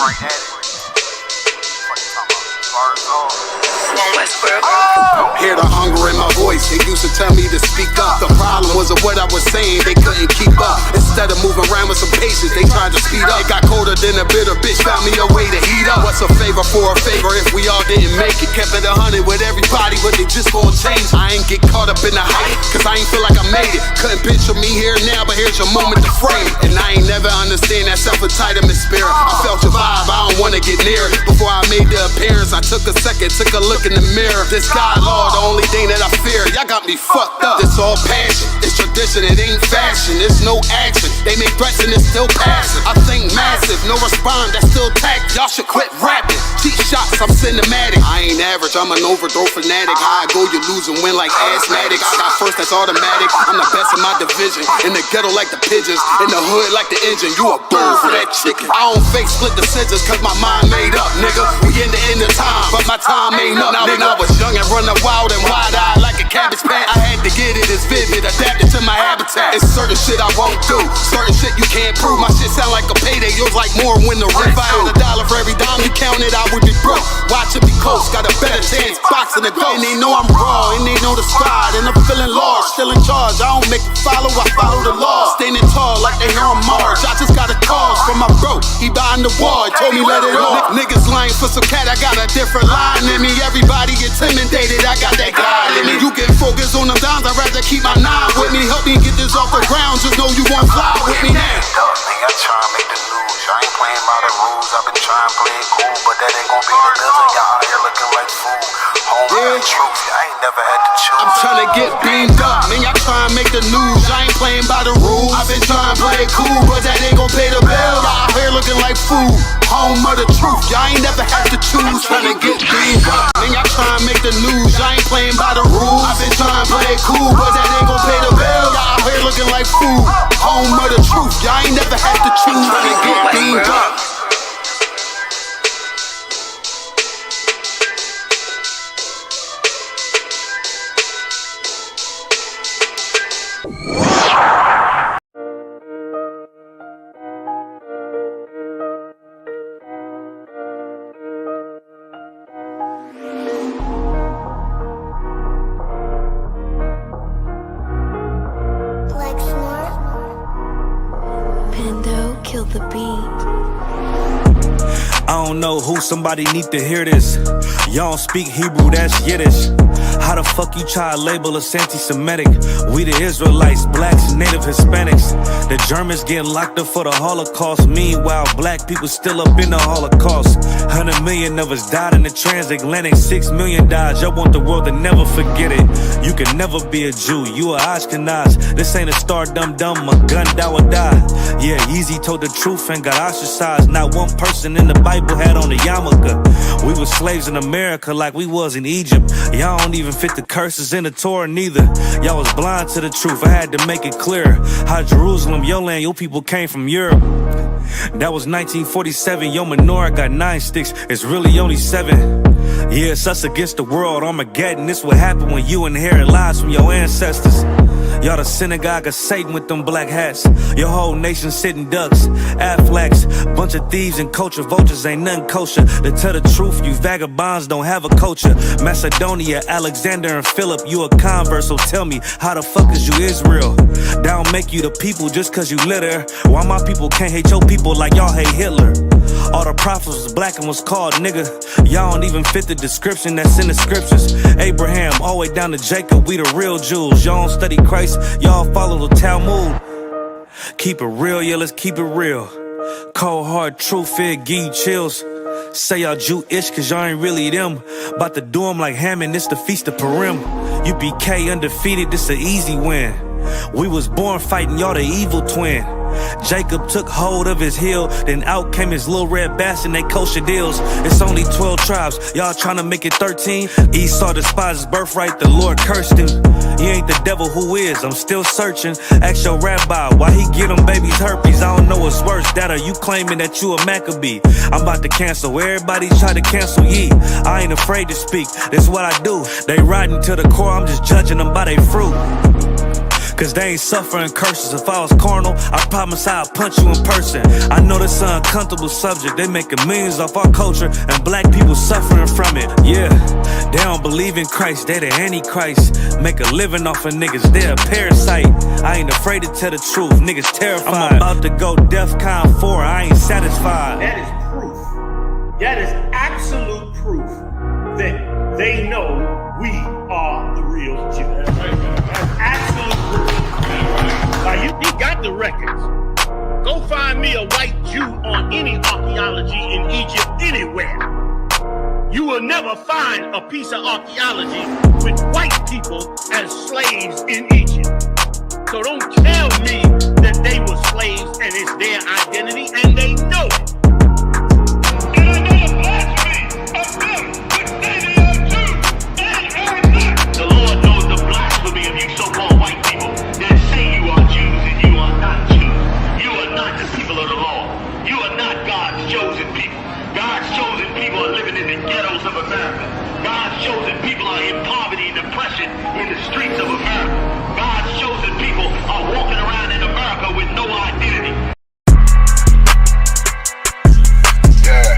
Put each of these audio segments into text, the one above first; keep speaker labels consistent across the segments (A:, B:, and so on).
A: right at it.
B: Hear the hunger in my voice, they used to tell me to speak up. The problem was of what I was saying, they couldn't keep up. Instead of moving around with some patience, they tried to speed up. It got colder than a bitter bitch, found me a way to heat up. What's a favor for a favor if we all didn't make it? Kept it 100 with everybody, but they just gon' change. I ain't get caught up in the hype, cause I ain't feel like I made it. Couldn't picture me here now, but here's your moment to frame it. And I ain't never understand that self-entitlement spirit. I felt your vibe, I don't wanna get near it. Before I made the appearance, I took a second, took a look in the mirror. This God, Lord, the only thing that I fear. Y'all got me fucked up. This all passion, it's tradition, it ain't fashion. It's no action, they make threats and it's still passive. I think massive, no respond, that's still tact. Y'all should quit rapping. Cheap shots, I'm cinematic. I ain't average, I'm an overthrow fanatic. How I go, you lose and win like asthmatics. I got first, that's automatic. I'm the best in my division. In the ghetto like the pigeons, in the hood like the engine. You a bird for that chicken. I don't fake split decisions, cause my mind made up, nigga. We in the end of time, but my time ain't up. Now when I was young and running wild and wide-eyed like a cabbage patch, I had to get it as vivid, adapted to my habitat. It's certain shit I won't do, certain shit you can't prove. My shit sound like a payday, yours like more when the rent. If I had $1 for every dime you counted, I would be broke. Watch it be close, got a better chance, boxing the ghost. And they know I'm raw, and they know the squad, and I'm feeling large, still in charge. I don't make it follow, I follow the law. Standing tall like they hear on March. I just got a call from my bro, he behind the wall, he told me let it off. Niggas lying for some cat, I got a different line in me. Everybody intimidated, I got that God in me. You get focused on them dimes, I'd rather keep my nine with me. Help me get this off the ground, just know you won't fly with me now.
A: I try to make the news, I ain't playing by the rules. I've been trying to play it cool, but that ain't gon' be the living. Y'all out here looking like fool. Home with the truth, I ain't never had to choose.
B: I'm trying to get beamed up, man, y'all trying to make the news. I ain't playing by the rules. I've been trying to play it cool, but that ain't gon' pay the bill. Y'all out here looking like fool. Home of the truth, y'all ain't never had to choose. Trying to get beamed up, man, y'all trying to make the news. I ain't playing by the rules. I've been trying to play it cool, but that ain't gon' pay the bill. Y'all out here looking like fool. Home of the truth, y'all ain't never had to choose. Trying to get beamed up.
C: The beat.
D: I don't know who, somebody need to hear this. Y'all don't speak Hebrew, that's Yiddish. How the fuck you try to label us anti-Semitic? We the Israelites, blacks, native Hispanics. The Germans getting locked up for the Holocaust. Meanwhile, black people still up in the Holocaust. 100 million of us died in the transatlantic. 6 million died, y'all want the world to never forget it. You can never be a Jew, you a Ashkenaz. This ain't a star dum-dum, a gun down or die. Yeah, Yeezy told the truth and got ostracized. Not one person in the Bible had on a yarmulke. We was slaves in America like we was in Egypt. Y'all don't even fit the curses in the Torah neither. Y'all was blind to the truth, I had to make it clear. How Jerusalem, your land, your people came from Europe. That was 1947, your menorah got 9 sticks, it's really only 7. Yeah, it's us against the world, Armageddon. This what happened when you inherit lies from your ancestors. Y'all the synagogue of Satan with them black hats. Your whole nation sitting ducks, Aflacs. Bunch of thieves and culture vultures, ain't nothing kosher. To tell the truth, you vagabonds don't have a culture. Macedonia, Alexander and Philip, you a convert, so tell me, how the fuck is you Israel? That don't make you the people just cause you litter. Why my people can't hate your people like y'all hate Hitler? All the prophets was black and was called nigga. Y'all don't even fit the description that's in the scriptures. Abraham, all the way down to Jacob, we the real Jews. Y'all don't study Christ, y'all follow the Talmud. Keep it real, yeah, let's keep it real. Cold hard truth, it give you chills. Say y'all Jewish cause y'all ain't really them. About to do them like Hammond, it's the Feast of Purim. UPK undefeated, this an easy win. We was born fighting, y'all the evil twin. Jacob took hold of his heel, then out came his little red bastard and they kosher deals. It's only 12 tribes, y'all trying to make it 13. Esau despised his birthright, the Lord cursed him. He ain't the devil, who is? I'm still searching. Ask your rabbi, why he get them babies herpes? I don't know what's worse, that or you claiming that you a Maccabee. I'm about to cancel, everybody try to cancel ye. I ain't afraid to speak, that's what I do. They riding to the core, I'm just judging them by their fruit. cause they ain't suffering curses. If I was carnal, I promise I'd punch you in person. I know this an uncomfortable subject. They making millions off our culture and black people suffering from it. Yeah, they don't believe in Christ, they the Antichrist. Make a living off of niggas, they a parasite. I ain't afraid to tell the truth, niggas terrified. I'm about to go DEFCON 4, I ain't satisfied.
E: That is proof. That is absolute proof that they know we are the real Jews. That's absolute proof. Now you got the records. Go find me a white Jew on any archaeology in Egypt anywhere. You will never find a piece of archaeology with white people as slaves in Egypt. So don't tell me that they were slaves and it's their identity, and they know it. And I know the blasphemy of them which say they are Jews and are not. The Lord knows the blasphemy of you so-called white people that say you are Jews and you are not Jews. You are not the people of the law. You are not God's chosen people. God's chosen people are living in the ghettos of America. God's chosen people are in poverty and depression in the streets of America. God's chosen people are walking around in America with no identity.
A: Yeah.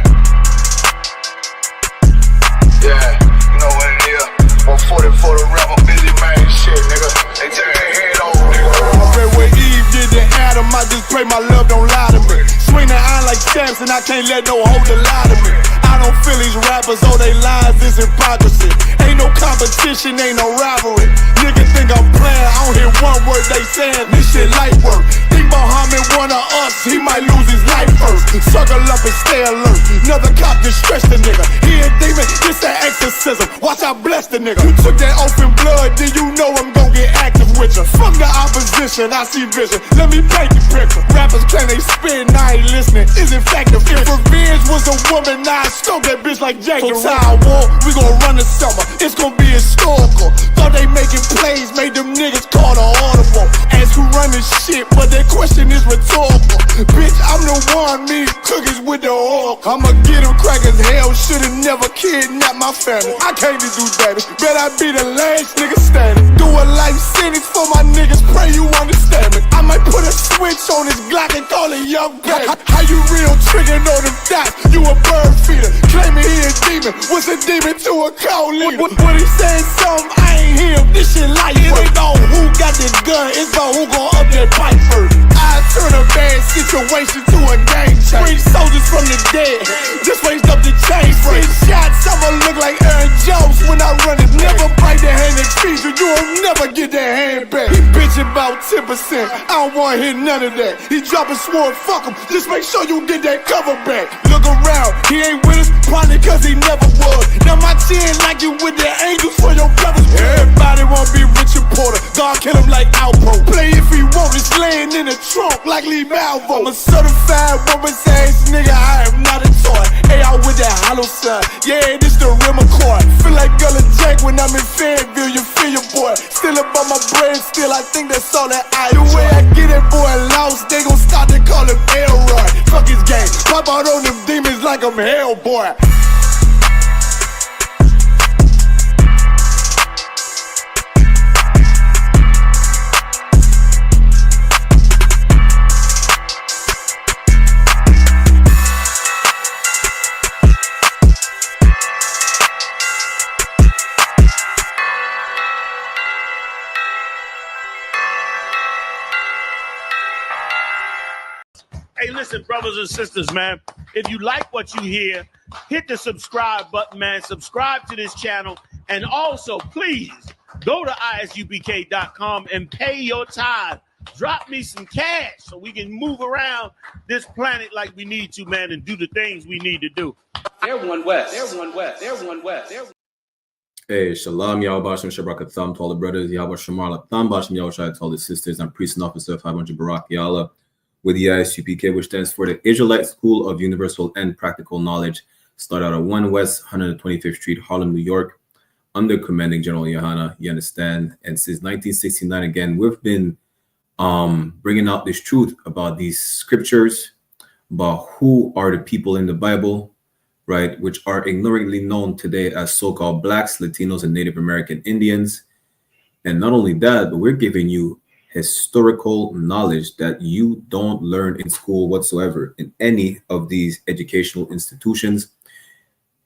A: Yeah, you know what it is. 140 for the rapper, busy man, shit, nigga. They take their head over, nigga.
B: I pray what Eve did to Adam, I just pray my love don't lie to me. Swing the iron like Samson, I can't let no holder lie to me. I don't feel these rappers, all they lies is hypocrisy. Ain't no competition, ain't no rivalry. Niggas think I'm playing, I don't hear one word they saying, this shit light work. Think Muhammad one of us, he might lose his life first. Suckle up and stay alert, another cop just stretch the nigga. He a demon, this that exorcism, watch I bless the nigga. You took that oath in blood, then you know I'm gon' get active with you. From the opposition, I see vision, let me paint the picture. Rappers claim they spit, and I ain't listening, is in fact the If revenge was a woman, now I stroke that bitch like Jack the Ripper. War, we gon' run the summer, it's gon' be historical. Thought they making plays, made them niggas call the audible. Ask who run this shit, but that question is rhetorical. Bitch, I'm the one, me cookies with the oil. I'ma get them crackers, hell, should've never kidnapped my family. I can't do that, bet I be the last nigga standing. Do a life sentence for my niggas, pray you understand me. I might put a switch on this Glock and call it young baby. How you real triggering on them dots? You a bird feeder, claiming he a demon. What's a demon to a cold leader? When he said something, I ain't hear him. This shit light. It ain't on who got the gun, it's on who gon' up that pipe first. I turn a bad situation to a game change. Bring soldiers from the dead, just raised up the chain. Six shots, I'ma look like Aaron Jones when I run it. Never bite the hand and feed you, you'll never get that hand back. He bitchin' about 10%, I don't wanna hear none of that. He dropping sword, fuck him, just make sure you get that cover back. Look around, he ain't with us, probably cause he never was. Now my chin like you with the angels for your brothers. Everybody wanna be Richard Porter, God kill him like Alpo. Play if he want, it's laying in the trunk like Lee Malvo. I'm a certified woman's ass nigga, I am not a toy. Hey, out with that hollow side, yeah, this the rim accord. Feel like Gullah Jack when I'm in Fayetteville, you feel your boy. Still up on my brain, still I think that's all that I do. The way I get that boy lost, they gon' start to call him Elroy. Fuck his game, pop out on them demons like I'm Hellboy.
E: Hey, listen, brothers and sisters, man. If you like what you hear, hit the subscribe button, man. Subscribe to this channel. And also, please, go to isupk.com and pay your tithe. Drop me some cash so we can move around this planet like we need to, man, and do the things we need to do.
F: Everyone west. Everyone west. Everyone west.
G: Hey, Shalom, Yahweh Shabrak Thumb to all the brothers, Yahweh Shamar Thumb Basham Yahweh to all the sisters. I'm priest and officer 500 Barak Yallah with the I.S.U.P.K, which stands for the Israelite School of Universal and Practical Knowledge. Started out at 1 West 125th Street, Harlem, New York, under commanding General YAHANNA, you understand? And since 1969, again, we've been bringing out this truth about these scriptures, about who are the people in the Bible, right, which are ignorantly known today as so-called Blacks, Latinos, and Native American Indians. And not only that, but we're giving you historical knowledge that you don't learn in school whatsoever in any of these educational institutions.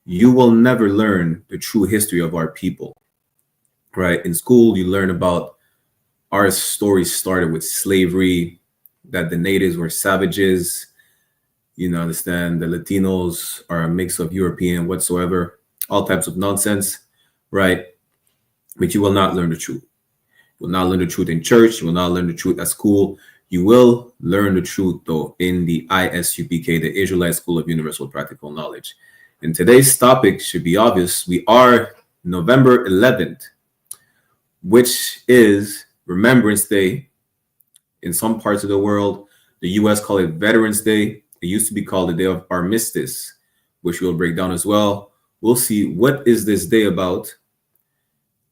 G: You will never learn the true history of our people, right? In school, you learn about our story started with slavery, that the natives were savages. You know, understand the Latinos are a mix of European whatsoever, all types of nonsense, right? But you will not learn the truth. You will not learn the truth in church. You will not learn the truth at school. You will learn the truth, though, in the I.S.U.P.K, the Israelite School of Universal Practical Knowledge. And today's topic should be obvious. We are November 11th, which is Remembrance Day. In some parts of the world, the U.S. call it Veterans Day. It used to be called the Day of Armistice, which we'll break down as well. We'll see what is this day about,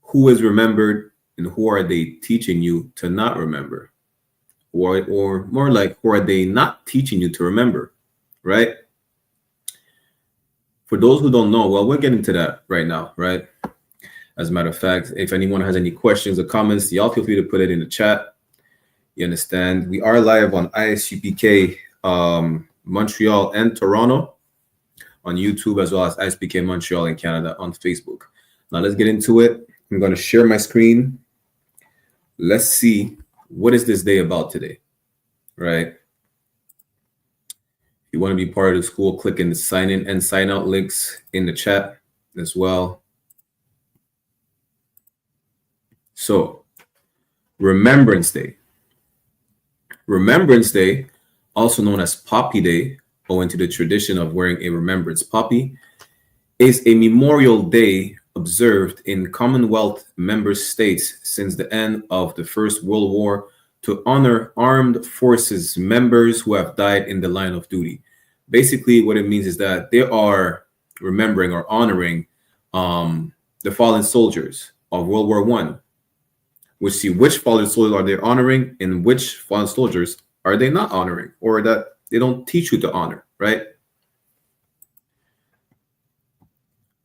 G: who is remembered, and who are they teaching you to not remember? Or more like, who are they not teaching you to remember, right? For those who don't know, well, we're getting to that right now, right? As a matter of fact, if anyone has any questions or comments, y'all feel free to put it in the chat. You understand? We are live on I.S.U.P.K, Montreal and Toronto on YouTube, as well as I.S.U.P.K Montreal and Canada on Facebook. Now let's get into it. I'm going to share my screen. Let's see, what is this day about today, right? If you want to be part of the school, click in the sign in and sign out links in the chat as well. So, Remembrance Day. Remembrance Day, also known as Poppy Day, owing to the tradition of wearing a remembrance poppy, is a memorial day observed in Commonwealth member states since the end of the First World War to honor armed forces members who have died in the line of duty. Basically, what it means is that they are remembering or honoring the fallen soldiers of World War I. We'll see which fallen soldiers are they honoring and which fallen soldiers are they not honoring, or that they don't teach you to honor, right?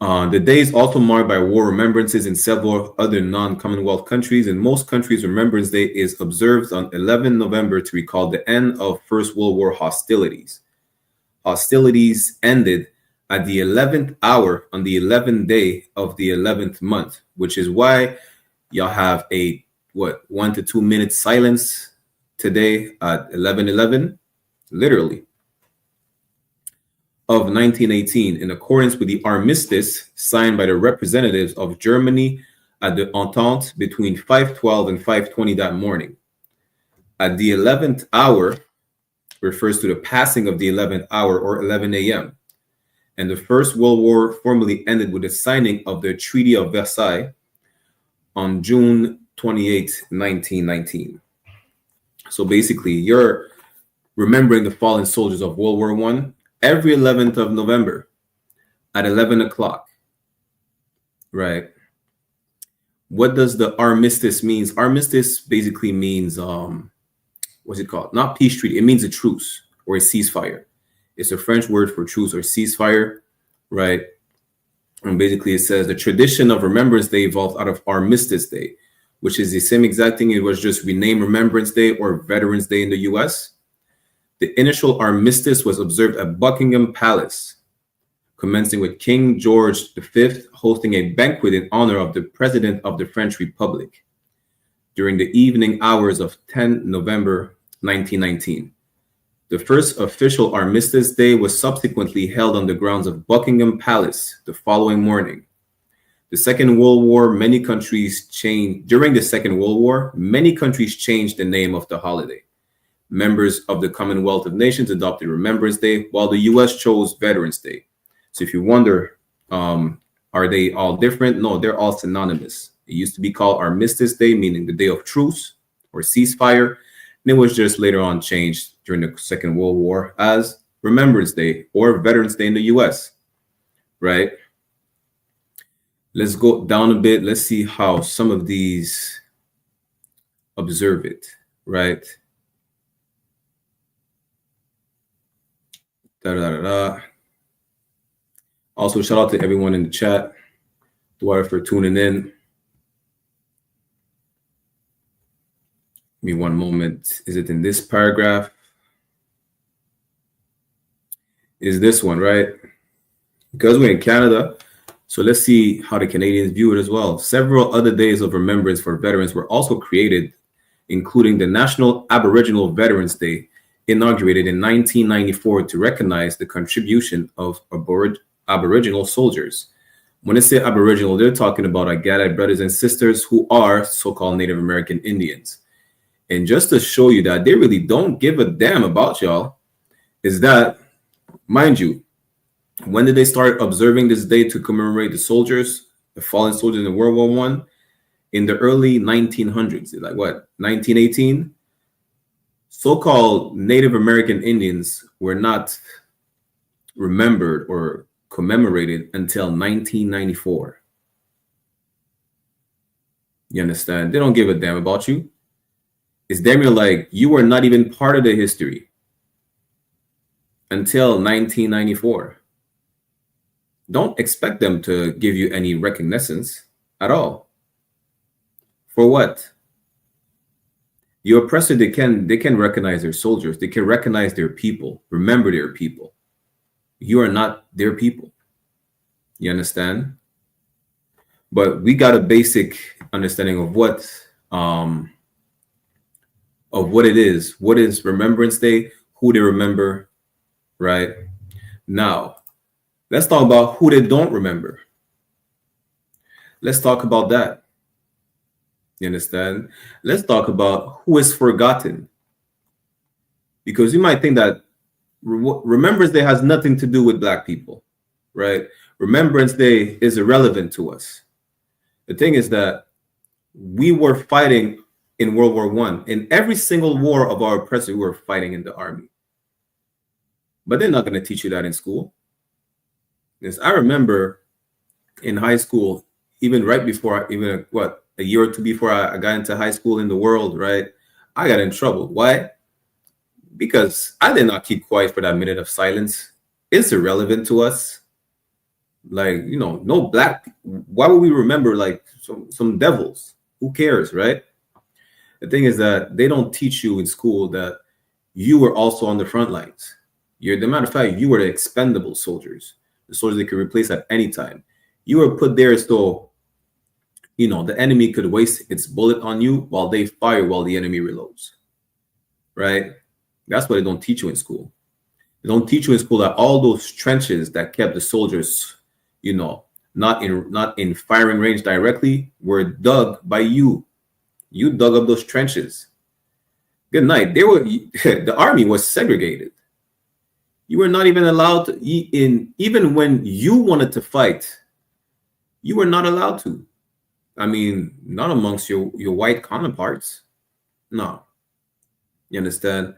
G: The day is also marked by war remembrances in several other non-Commonwealth countries. In most countries, Remembrance Day is observed on 11 November to recall the end of First World War hostilities. Hostilities ended at the 11th hour on the 11th day of the 11th month, which is why y'all have a 1 to 2 minute silence today at 11:11, literally, of 1918, in accordance with the armistice signed by the representatives of Germany at the Entente between 5:12 and 5:20 that morning. At the 11th hour refers to the passing of the 11th hour, or 11 a.m. And the First World War formally ended with the signing of the Treaty of Versailles on June 28, 1919. So basically, you're remembering the fallen soldiers of World War I every 11th of November at 11 o'clock, right? What does the armistice means? Armistice basically means, what's it called? Not peace treaty. It means a truce or a ceasefire. It's a French word for truce or ceasefire, right? And basically it says the tradition of Remembrance Day evolved out of Armistice Day, which is the same exact thing. It was just renamed Remembrance Day or Veterans Day in the US. The initial armistice was observed at Buckingham Palace, commencing with King George V hosting a banquet in honor of the President of the French Republic during the evening hours of 10 November 1919. The first official Armistice Day was subsequently held on the grounds of Buckingham Palace the following morning. The Second World War, during the Second World War, many countries changed the name of the holiday. Members of the Commonwealth of Nations adopted Remembrance Day, while the US chose Veterans Day. So if you wonder, are they all different? No, they're all synonymous. It used to be called Armistice Day, meaning the day of truce or ceasefire. And it was just later on changed during the Second World War as Remembrance Day or Veterans Day in the US, right? Let's go down a bit. Let's see how some of these observe it, right? Also, shout out to everyone in the chat. Dwyer for tuning in. me one moment. Is it in this paragraph? Is this one, right? Because we're in Canada, so let's see how the Canadians view it as well. Several other days of remembrance for veterans were also created, including the National Aboriginal Veterans Day, inaugurated in 1994 to recognize the contribution of Aboriginal soldiers. When they say Aboriginal, they're talking about our Gadiite brothers and sisters who are so-called Native American Indians. And just to show you that they really don't give a damn about y'all, is that, mind you, when did they start observing this day to commemorate the soldiers, the fallen soldiers in World War I? In the early 1900s, like what, 1918? So-called Native American Indians were not remembered or commemorated until 1994. You understand? They don't give a damn about you. It's damn near like you were not even part of the history until 1994. Don't expect them to give you any reconnaissance at all. For what? Your oppressor, they can recognize their soldiers. They can recognize their people. Remember their people. You are not their people. You understand? But we got a basic understanding of what it is. What is Remembrance Day? Who they remember, right? Now, let's talk about who they don't remember. Let's talk about that. You understand? Let's talk about who is forgotten. Because you might think that Remembrance Day has nothing to do with Black people, right? Remembrance Day is irrelevant to us. The thing is that we were fighting in World War I. In every single war of our oppressor, we were fighting in the army. But they're not going to teach you that in school. Because I remember in high school, even right before, a year or two before I got into high school in the world, right? I got in trouble. Why? Because I did not keep quiet for that minute of silence. It's irrelevant to us. Like, no Black. Why would we remember like some devils? Who cares, right? The thing is that they don't teach you in school that you were also on the front lines. The matter of fact, you were the expendable soldiers, the soldiers they could replace at any time. You were put there so the enemy could waste its bullet on you while they fire while the enemy reloads, right? That's what they don't teach you in school. They don't teach you in school that all those trenches that kept the soldiers, not in firing range directly, were dug by you. You dug up those trenches. Good night. The army was segregated. You were not even allowed to even when you wanted to fight, you were not allowed to. I mean, not amongst your white counterparts. No. You understand?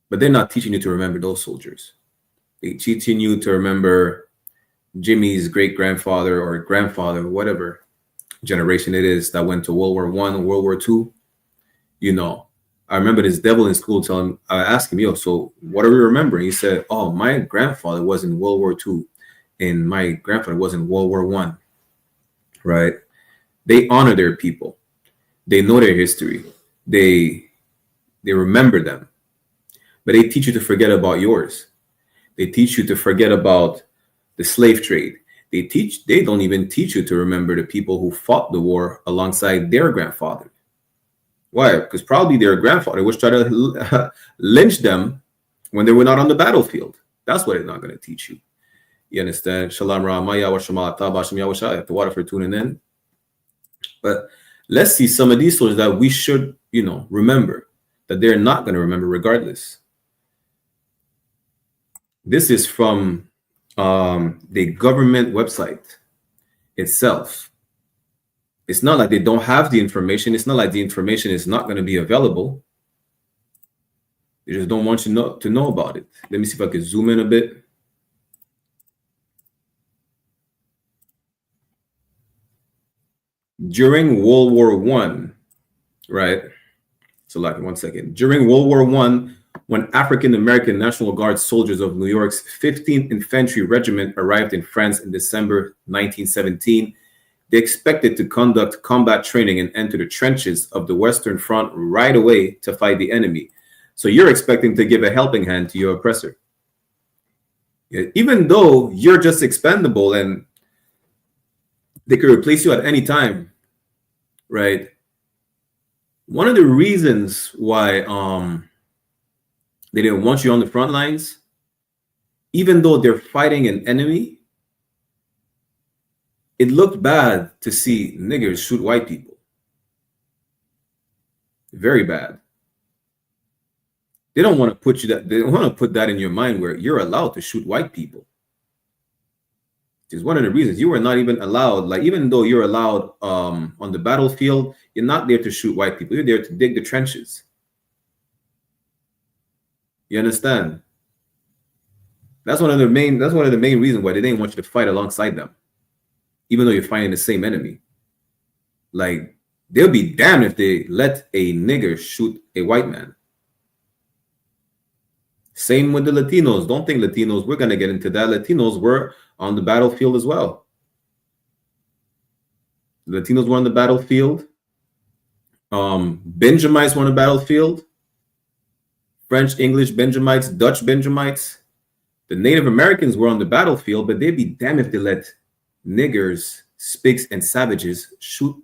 G: But they're not teaching you to remember those soldiers. They're teaching you to remember Jimmy's great-grandfather or grandfather, whatever generation it is that went to World War I and World War II. I remember this devil in school asking me, so what are we remembering? He said, oh, my grandfather was in World War II and my grandfather was in World War I, right? They honor their people. They know their history. They remember them. But they teach you to forget about yours. They teach you to forget about the slave trade. They don't even teach you to remember the people who fought the war alongside their grandfather. Why? Because probably their grandfather was trying to lynch them when they were not on the battlefield. That's what they're not going to teach you. You understand? Shalom Ramaya wa Shema Tabashim Yawashai. The water for tuning in. But let's see some of these stories that we should, remember, that they're not going to remember regardless. This is from the government website itself. It's not like they don't have the information. It's not like the information is not going to be available. They just don't want you to know about it. Let me see if I can zoom in a bit. During World War I, right? So like 1 second. During World War I, when African-American National Guard soldiers of New York's 15th Infantry Regiment arrived in France in December 1917, they expected to conduct combat training and enter the trenches of the Western Front right away to fight the enemy. So you're expecting to give a helping hand to your oppressor. Even though you're just expendable and they could replace you at any time, right? One of the reasons why they didn't want you on the front lines, even though they're fighting an enemy, it looked bad to see niggers shoot white people. Very bad. They don't want to put you that. They don't want to put that in your mind where you're allowed to shoot white people. It's one of the reasons you were not even allowed. Like, even though you're allowed on the battlefield, you're not there to shoot white people. You're there to dig the trenches. You understand? That's one of the main reasons why they didn't want you to fight alongside them, even though you're fighting the same enemy. Like, they'll be damned if they let a nigger shoot a white man. Same with the Latinos. Don't think Latinos, we're going to get into that. Latinos were on the battlefield as well. Latinos were on the battlefield. Benjamites were on the battlefield. French, English Benjamites, Dutch Benjamites. The Native Americans were on the battlefield, but they'd be damned if they let niggers, spics, and savages shoot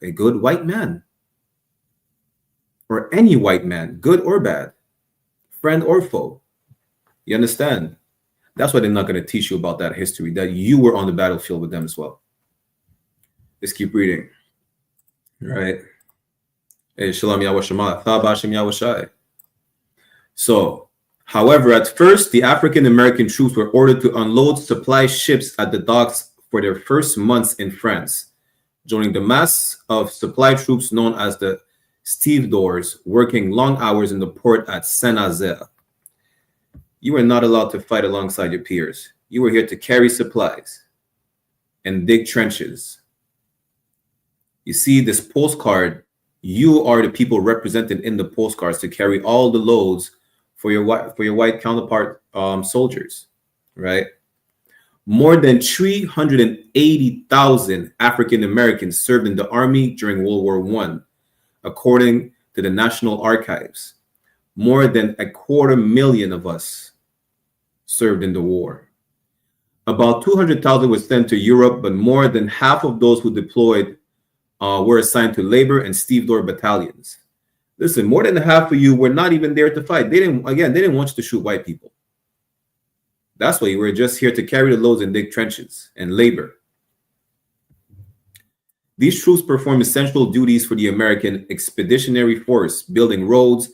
G: a good white man. Or any white man, good or bad, friend or foe. You understand? That's why they're not going to teach you about that history, that you were on the battlefield with them as well. Let's keep reading. All right. Hey, Shalom Yahweh. So, however, at first, the African American troops were ordered to unload supply ships at the docks for their first months in France, joining the mass of supply troops known as the stevedores, working long hours in the port at Saint-Nazaire. You were not allowed to fight alongside your peers. You were here to carry supplies and dig trenches. You see this postcard, you are the people represented in the postcards to carry all the loads for your white counterpart soldiers, right? More than 380,000 African Americans served in the army during World War I, according to the National Archives. More than 250,000 of us served in the war. About 200,000 were sent to Europe, but more than half of those who deployed were assigned to labor and stevedore battalions. Listen, more than half of you were not even there to fight. They didn't want you to shoot white people. That's why you were just here to carry the loads and dig trenches and labor. These troops performed essential duties for the American Expeditionary Force, building roads,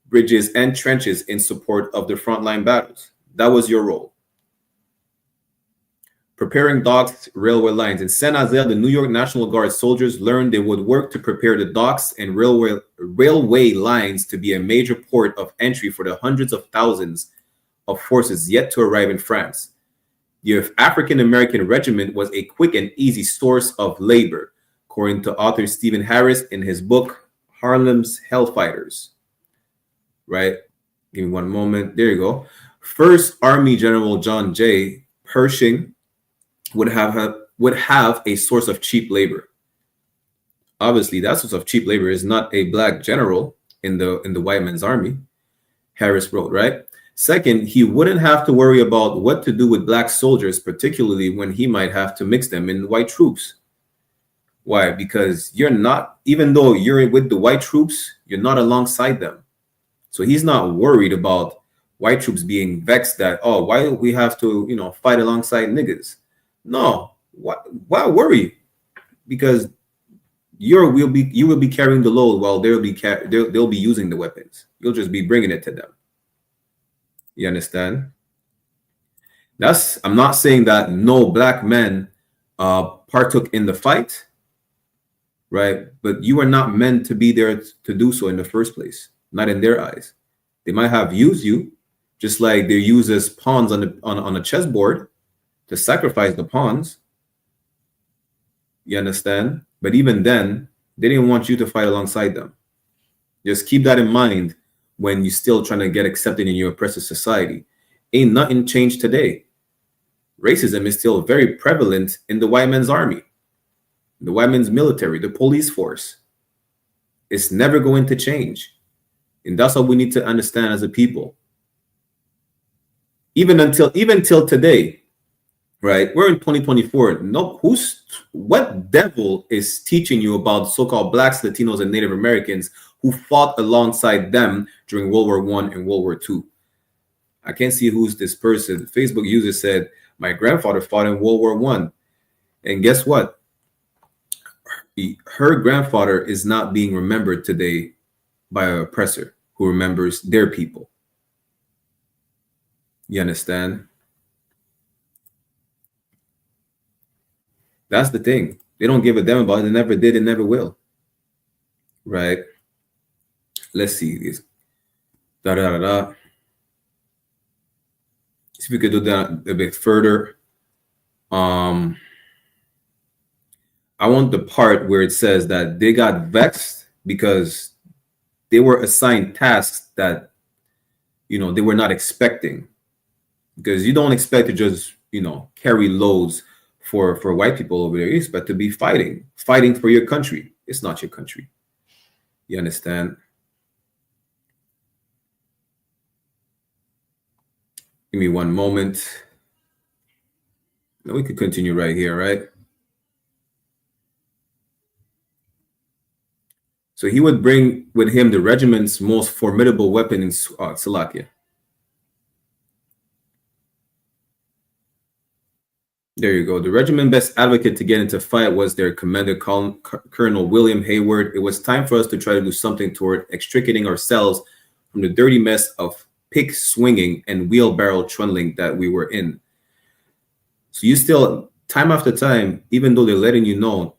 G: bridges, and trenches in support of the frontline battles. That was your role. Preparing docks, railway lines. In Saint-Nazaire, the New York National Guard soldiers learned they would work to prepare the docks and railway lines to be a major port of entry for the hundreds of thousands of forces yet to arrive in France. The African American regiment was a quick and easy source of labor, according to author Stephen Harris in his book, Harlem's Hellfighters. Right? Give me one moment. There you go. First Army General John J. Pershing would have a source of cheap labor. Obviously, that source of cheap labor is not a black general in the white man's army, Harris wrote, right? Second, he wouldn't have to worry about what to do with black soldiers, particularly when he might have to mix them in white troops. Why? Because you're not, even though you're with the white troops, you're not alongside them. So he's not worried about white troops being vexed that, oh, why do we have to, fight alongside niggas? No, why worry? Because you will be carrying the load while they'll be using the weapons. You'll just be bringing it to them. You understand? I'm not saying that no black men partook in the fight, right? But you are not meant to be there to do so in the first place. Not in their eyes. They might have used you, just like they're used as pawns on a chessboard to sacrifice the pawns. You understand? But even then, they didn't want you to fight alongside them. Just keep that in mind when you're still trying to get accepted in your oppressive society. Ain't nothing changed today. Racism is still very prevalent in the white man's army. the white man's military, the police force. It's never going to change. And that's what we need to understand as a people. Even till today, right? We're in 2024. No, what devil is teaching you about so-called blacks, Latinos, and Native Americans who fought alongside them during World War I and World War II? I can't see who's this person. The Facebook user said, my grandfather fought in World War I. And guess what? Her grandfather is not being remembered today by an oppressor who remembers their people. You understand? That's the thing. They don't give a damn about it. They never did and never will. Right? Let's see this. See if we could do that a bit further. I want the part where it says that they got vexed because they were assigned tasks that, they were not expecting. Because you don't expect to just, carry loads for white people over there. You expect to be fighting for your country. It's not your country. You understand? Give me one moment. Now we could continue right here, right? So he would bring with him the regiment's most formidable weapon in Slovakia. There you go. The regiment best advocate to get into fight was their commander, Colonel William Hayward. It was time for us to try to do something toward extricating ourselves from the dirty mess of pick swinging and wheelbarrow trundling that we were in. So you still, time after time, even though they're letting you know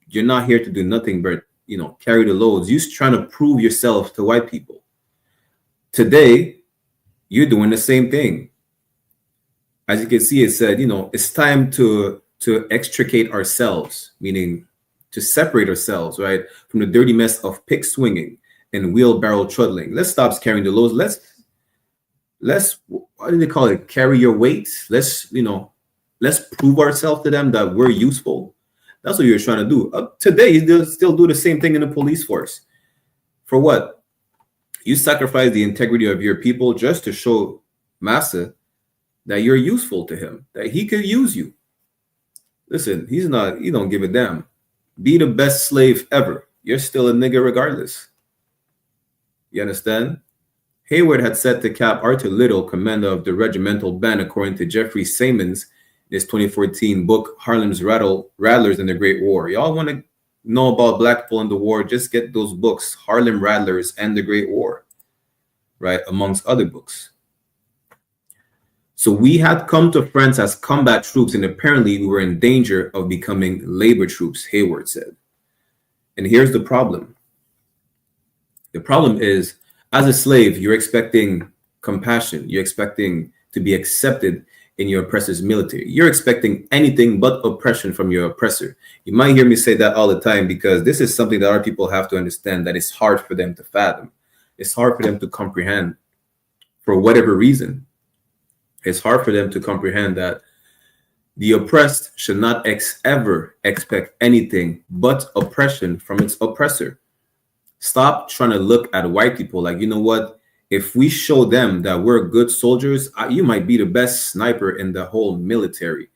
G: you're not here to do nothing but, carry the loads, you're trying to prove yourself to white people. Today, you're doing the same thing. As you can see, it said, it's time to extricate ourselves, meaning to separate ourselves, right, from the dirty mess of pick swinging and wheelbarrow trundling. Let's stop carrying the loads. Let's what do they call it? Carry your weight. Let's prove ourselves to them that we're useful. That's what you're trying to do. Today, you still do the same thing in the police force. For what? You sacrifice the integrity of your people just to show Massa that you're useful to him, that he could use you. Listen, he don't give a damn. Be the best slave ever. You're still a nigger regardless. You understand? Hayward had set to cap Arthur Little, commander of the regimental band, according to Jeffrey Samons in his 2014 book, Harlem's Rattlers in the Great War. Y'all want to know about black people in the war, just get those books, Harlem Rattlers and the Great War, right, amongst other books. So we had come to France as combat troops, and apparently we were in danger of becoming labor troops, Hayward said. And here's the problem. The problem is, as a slave, you're expecting compassion. You're expecting to be accepted in your oppressor's military. You're expecting anything but oppression from your oppressor. You might hear me say that all the time because this is something that our people have to understand, that it's hard for them to fathom. It's hard for them to comprehend for whatever reason. It's hard for them to comprehend that the oppressed should not ever expect anything but oppression from its oppressor. Stop trying to look at white people like, you know what? If we show them that we're good soldiers, you might be the best sniper in the whole military.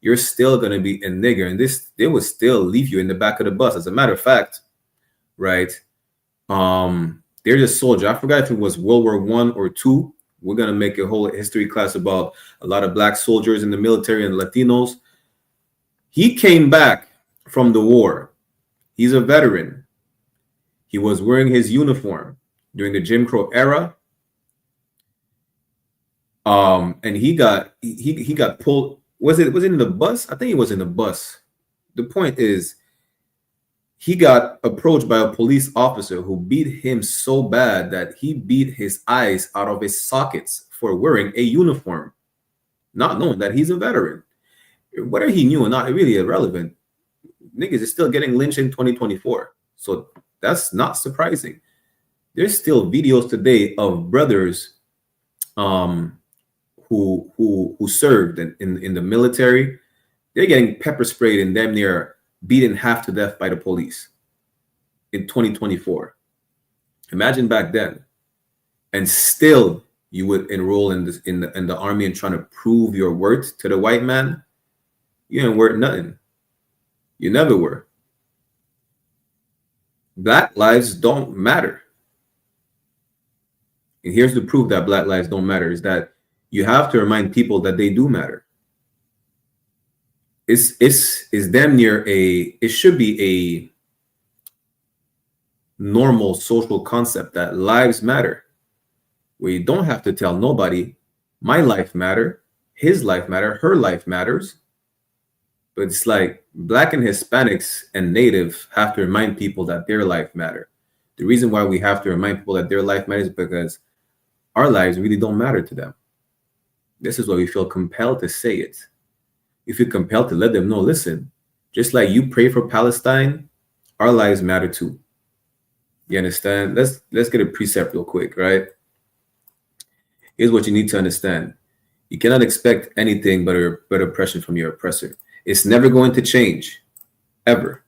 G: You're still going to be a nigger, and they will still leave you in the back of the bus. As a matter of fact, right? There's a soldier. I forgot if it was World War I or II. We're going to make a whole history class about a lot of black soldiers in the military and Latinos. He came back from the war. He's a veteran. He was wearing his uniform during the Jim Crow era. And he got pulled. Was it in the bus? I think he was in the bus. The point is, he got approached by a police officer who beat him so bad that he beat his eyes out of his sockets for wearing a uniform, not knowing that he's a veteran. Whether he knew or not, it's really irrelevant. Niggas is still getting lynched in 2024. So that's not surprising. There's still videos today of brothers who served in the military. They're getting pepper sprayed and damn near beaten half to death by the police in 2024. Imagine back then, and still you would enroll in the army and trying to prove your worth to the white man. You ain't worth nothing. You never were. Black lives don't matter. And here's the proof that Black lives don't matter, is that you have to remind people that they do matter. It's damn near it should be a normal social concept that lives matter, where you don't have to tell nobody, my life matter, his life matter, her life matters. But it's like Black and Hispanics and Native have to remind people that their life matter. The reason why we have to remind people that their life matters is because our lives really don't matter to them. This is why we feel compelled to say it. We feel compelled to let them know, listen, just like you pray for Palestine, our lives matter too. You understand? Let's get a precept real quick, right? Here's what you need to understand. You cannot expect anything but oppression from your oppressor. It's never going to change, ever.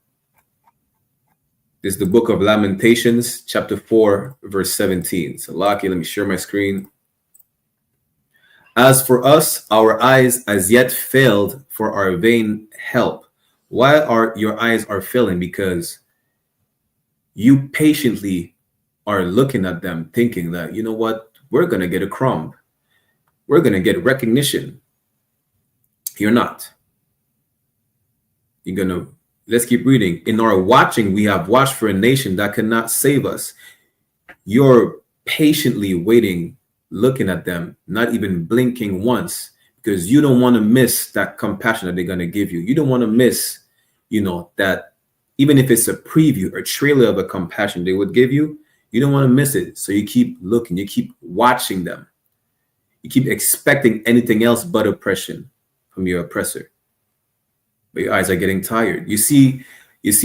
G: This is the book of Lamentations, chapter 4, verse 17. So, Laki, let me share my screen. As for us, our eyes as yet failed for our vain help. Why are your eyes are failing? Because you patiently are looking at them thinking that, you know what, we're going to get a crumb. We're going to get recognition. You're not. You're going to, let's keep reading. In our watching, we have watched for a nation that cannot save us. You're patiently waiting, looking at them, not even blinking once, because you don't want to miss that compassion that they're going to give you. You don't want to miss, that even if it's a preview or trailer of a compassion they would give you, you don't want to miss it. So you keep looking, you keep watching them. You keep expecting anything else but oppression from your oppressor. But your eyes are getting tired. You see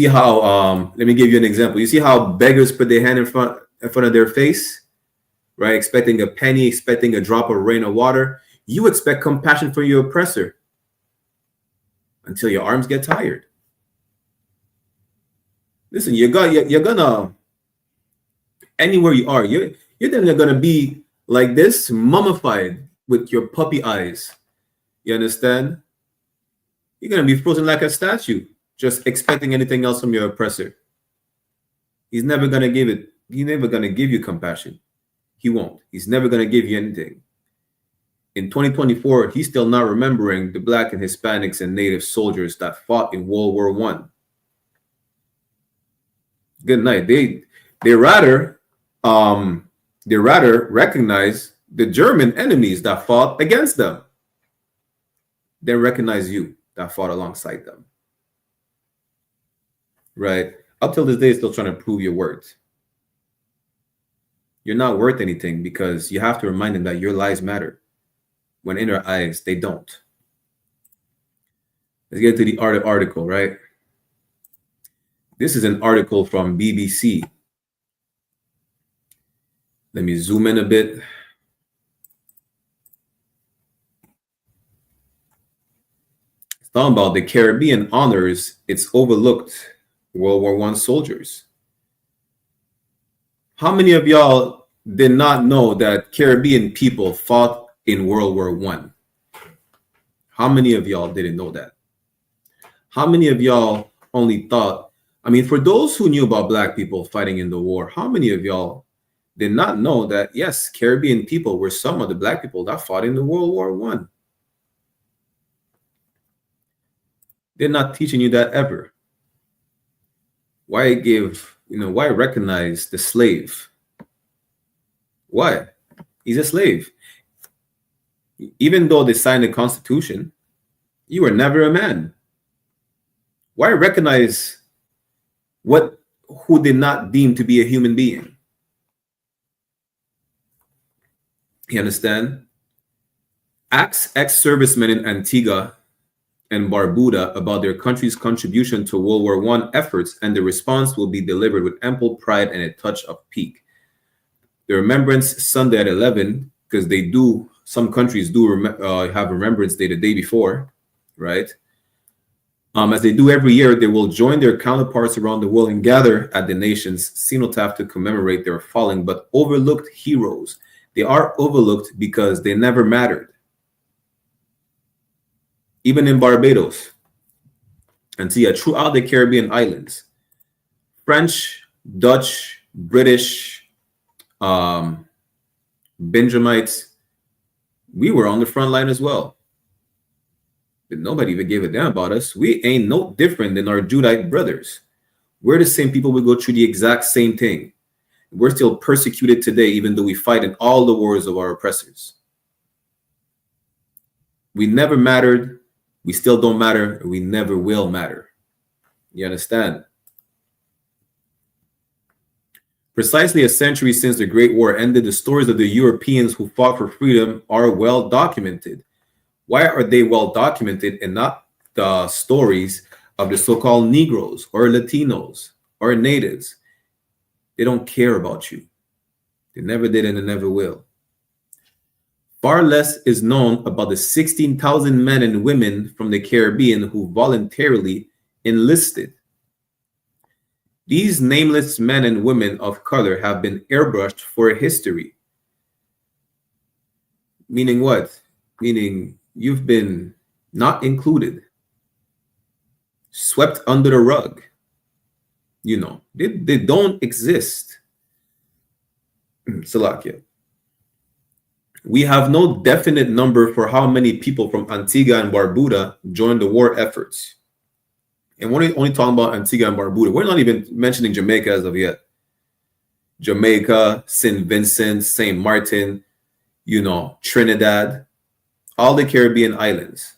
G: how, let me give you an example. You see how beggars put their hand in front of their face, right? Expecting a penny, expecting a drop of rain or water. You expect compassion for your oppressor until your arms get tired. Listen, you're gonna, anywhere you are, you're then gonna be like this, mummified with your puppy eyes. You understand? You're gonna be frozen like a statue, just expecting anything else from your oppressor. He's never gonna give it. He's never gonna give you compassion. He won't. He's never gonna give you anything. In 2024, he's still not remembering the Black and Hispanics and Native soldiers that fought in World War I. Good night. They rather recognize the German enemies that fought against them than recognize you that fought alongside them. Right? Up till this day, still trying to prove your worth. You're not worth anything because you have to remind them that your lives matter, when in their eyes, they don't. Let's get to the article, right? This is an article from BBC. Let me zoom in a bit. It's talking about the Caribbean honors its overlooked World War I soldiers. How many of y'all did not know that Caribbean people fought in World War I? How many of y'all didn't know that? How many of y'all only thought, for those who knew about Black people fighting in the war, how many of y'all did not know that, yes, Caribbean people were some of the Black people that fought in the World War I? They're not teaching you that ever. Why recognize the slave? Why? He's a slave. Even though they signed the Constitution, you were never a man. Why recognize who did not deem to be a human being? You understand? Ask ex-servicemen in Antigua and Barbuda about their country's contribution to World War I efforts, and the response will be delivered with ample pride and a touch of pique. The Remembrance Sunday at 11, because some countries do have Remembrance Day the day before, right? As they do every year, they will join their counterparts around the world and gather at the nation's cenotaph to commemorate their fallen but overlooked heroes. They are overlooked because they never mattered. Even in Barbados, and see, throughout the Caribbean islands, French, Dutch, British, Benjamites, we were on the front line as well. But nobody even gave a damn about us. We ain't no different than our Judite brothers. We're the same people. We go through the exact same thing. We're still persecuted today, even though we fight in all the wars of our oppressors. We never mattered. We still don't matter. And we never will matter. You understand? Precisely a century since the Great War ended, the stories of the Europeans who fought for freedom are well documented. Why are they well documented and not the stories of the so-called Negroes or Latinos or natives? They don't care about you. They never did and they never will. Far less is known about the 16,000 men and women from the Caribbean who voluntarily enlisted. These nameless men and women of color have been airbrushed for history. Meaning what? Meaning you've been not included, swept under the rug. You know, they don't exist. Salakia. We have no definite number for how many people from Antigua and Barbuda joined the war efforts. And we're only talking about Antigua and Barbuda. We're not even mentioning Jamaica as of yet. Jamaica, St. Vincent, St. Martin, you know, Trinidad, all the Caribbean islands.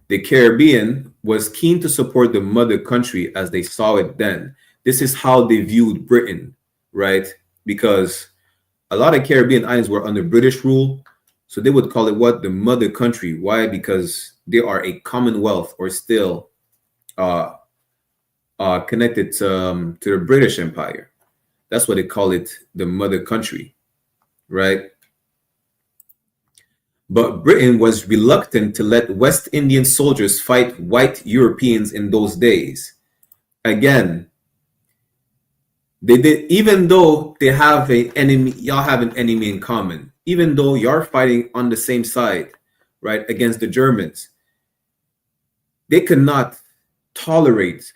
G: The Caribbean was keen to support the mother country as they saw it then. This is how they viewed Britain, right? Because a lot of Caribbean islands were under British rule. So they would call it what? The mother country. Why? Because they are a commonwealth or still connected to the British Empire. That's what they call it, the mother country, right? But Britain was reluctant to let West Indian soldiers fight white Europeans in those days. Again, they did, even though they have an enemy, y'all have an enemy in common, even though you're fighting on the same side, right, against the Germans, they could not tolerate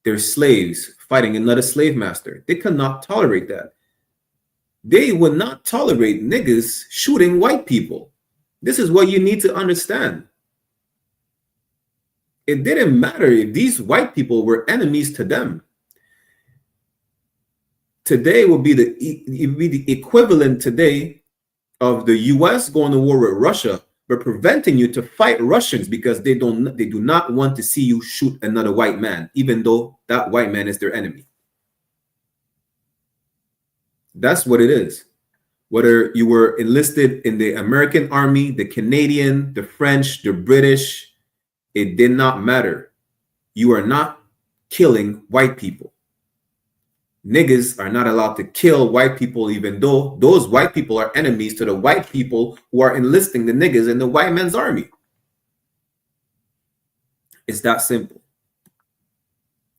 G: their slaves fighting another slave master. They could not tolerate that. They would not tolerate niggas shooting white people. This is what you need to understand. It didn't matter if these white people were enemies to them. Today will be the equivalent today of the US going to war with Russia, but preventing you to fight Russians because they do not want to see you shoot another white man, even though that white man is their enemy. That's what it is. Whether you were enlisted in the American army, the Canadian, the French, the British, it did not matter. You are not killing white people. Niggas are not allowed to kill white people, even though those white people are enemies to the white people who are enlisting the niggas in the white man's army. It's that simple.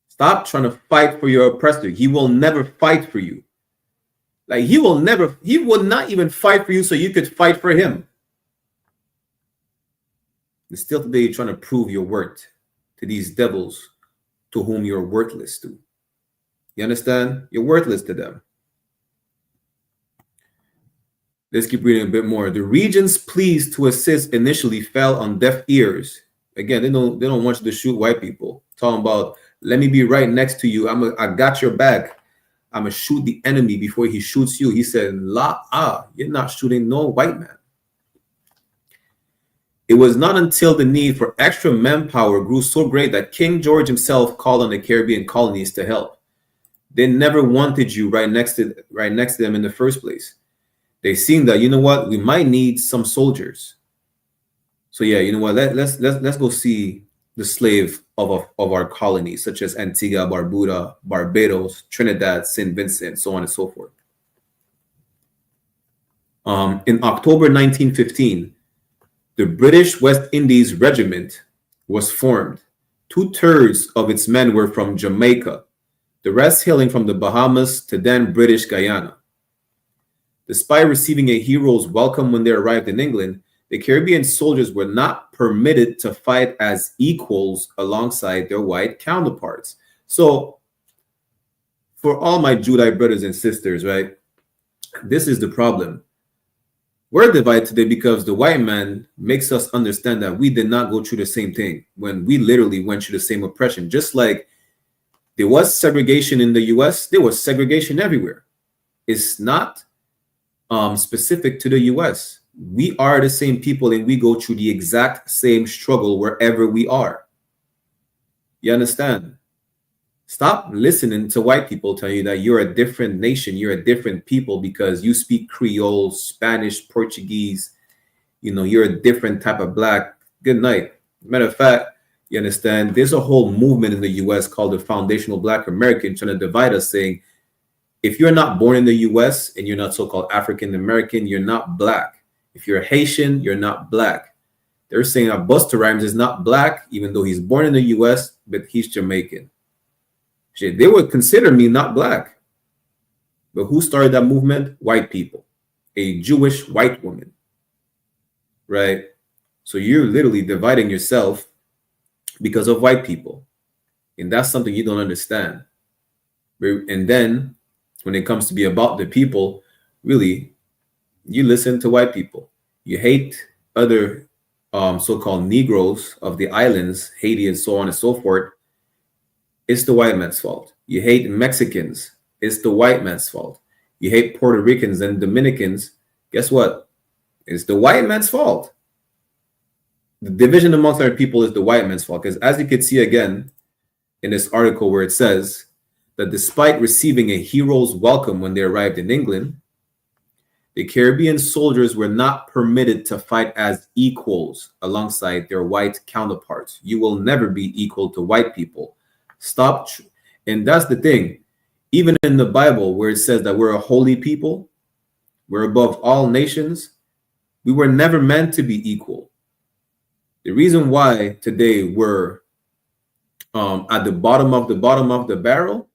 G: Stop trying to fight for your oppressor. He will never fight for you. Like he will not even fight for you so you could fight for him. And still today you're trying to prove your worth to these devils to whom you're worthless to. You understand? You're worthless to them. Let's keep reading a bit more. The region's pleas to assist initially fell on deaf ears. Again, they don't want you to shoot white people. Talking about, let me be right next to you. I got your back. I'm gonna shoot the enemy before he shoots you. He said, you're not shooting no white man. It was not until the need for extra manpower grew so great that King George himself called on the Caribbean colonies to help. They never wanted you right next to them in the first place. They seen that, you know what, we might need some soldiers. So yeah, you know what, let's go see the slave of our colonies, such as Antigua, Barbuda, Barbados, Trinidad, St. Vincent, so on and so forth. In October 1915, The British West Indies Regiment was formed. 2/3 of its men were from Jamaica, the rest hailing from the Bahamas to then British Guyana. Despite receiving a hero's welcome when they arrived in England, the Caribbean soldiers were not permitted to fight as equals alongside their white counterparts. So, for all my Judite brothers and sisters, right, this is the problem. We're divided today because the white man makes us understand that we did not go through the same thing when we literally went through the same oppression. Just like there was segregation in the US, there was segregation everywhere. It's not specific to the US. We are the same people and we go through the exact same struggle wherever we are. You understand? Stop listening to white people tell you that you're a different nation, you're a different people because you speak Creole, Spanish, Portuguese, you're a different type of black. Good night. Matter of fact, you understand, there's a whole movement in the US called the Foundational Black American trying to divide us, saying, if you're not born in the US and you're not so-called African American, you're not black. If you're Haitian, you're not black. They're saying that Busta Rhymes is not black, even though he's born in the US, but he's Jamaican. Shit, they would consider me not black. But who started that movement? White people. A Jewish white woman. Right? So you're literally dividing yourself because of white people. And that's something you don't understand. And then when it comes to be about the people, really, you listen to white people. You hate other so-called Negroes of the islands, Haiti and so on and so forth. It's the white man's fault. You hate Mexicans. It's the white man's fault. You hate Puerto Ricans and Dominicans. Guess what? It's the white man's fault. The division amongst our people is the white man's fault. Because as you can see again in this article where it says that despite receiving a hero's welcome when they arrived in England, the Caribbean soldiers were not permitted to fight as equals alongside their white counterparts. You will never be equal to white people. Stop. And that's the thing. Even in the Bible where it says that we're a holy people, we're above all nations, we were never meant to be equal. The reason why today we're at the bottom of the barrel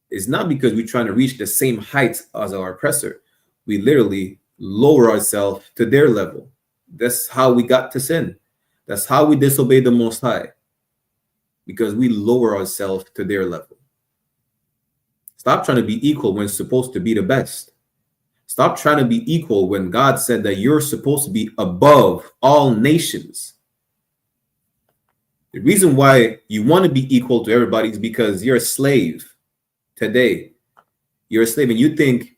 G: is not because we're trying to reach the same height as our oppressor. We literally lower ourselves to their level. That's how we got to sin. That's how we disobey the Most High. Because we lower ourselves to their level. Stop trying to be equal when it's supposed to be the best. Stop trying to be equal when God said that you're supposed to be above all nations. The reason why you want to be equal to everybody is because you're a slave today. You're a slave and you think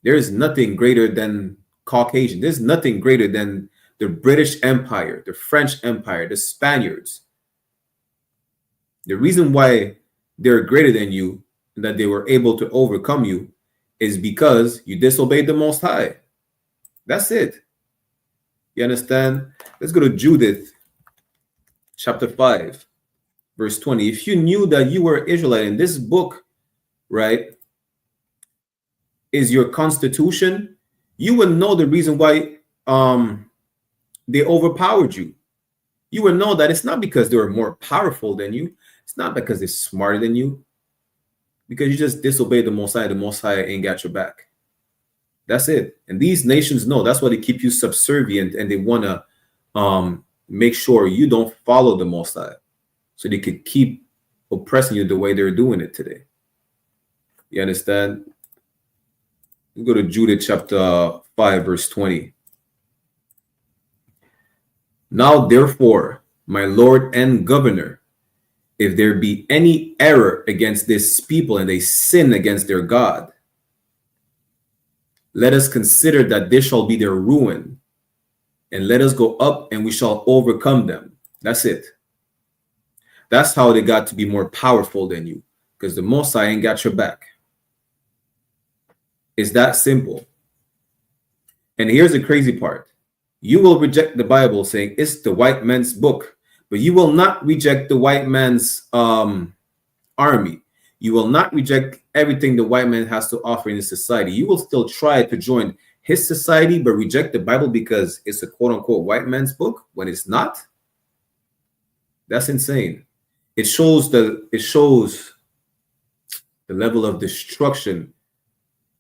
G: there's nothing greater than Caucasian. There's nothing greater than the British Empire, the French Empire, the Spaniards. The reason why they're greater than you and that they were able to overcome you is because you disobeyed the Most High. That's it. You understand? Let's go to Judith chapter 5, verse 20. If you knew that you were Israelite, in this book, right, is your constitution, you would know the reason why they overpowered you. You would know that it's not because they were more powerful than you. It's not because they're smarter than you. Because you just disobeyed the Most High. The Most High ain't got your back. That's it. And these nations know. That's why they keep you subservient and they want to make sure you don't follow the Most High. So they could keep oppressing you the way they're doing it today. You understand? We go to Judith chapter 5, verse 20. Now, therefore, my Lord and Governor, if there be any error against this people and they sin against their God, let us consider that this shall be their ruin, and let us go up and we shall overcome them. That's it. That's how they got to be more powerful than you, because the Most High ain't got your back. It's that simple. And here's the crazy part. You will reject the Bible saying it's the white man's book, but you will not reject the white man's army. You will not reject everything the white man has to offer in the society. You will still try to join his society, but reject the Bible because it's a quote unquote white man's book when it's not. That's insane. It shows the level of destruction.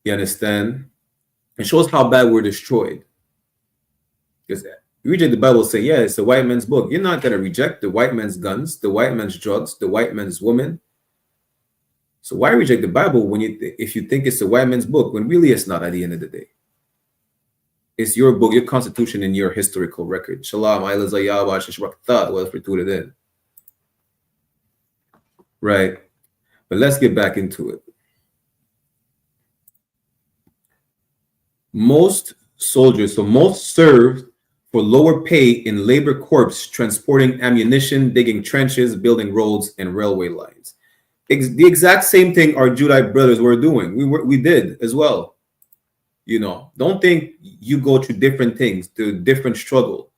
G: You understand? It shows how bad we're destroyed. Because you reject the Bible, say, yeah, it's a white man's book. You're not gonna reject the white man's guns, the white man's drugs, the white man's woman. So why reject the Bible when if you think it's a white man's book when really it's not? At the end of the day, it's your book, your constitution, and your historical record. Shalom, in. Right, but let's get back into it. Most soldiers served for lower pay in labor corps, transporting ammunition, digging trenches, building roads and railway lines. The exact same thing our Judite brothers were doing. We did as well. You know, don't think you go through different things, through different struggle,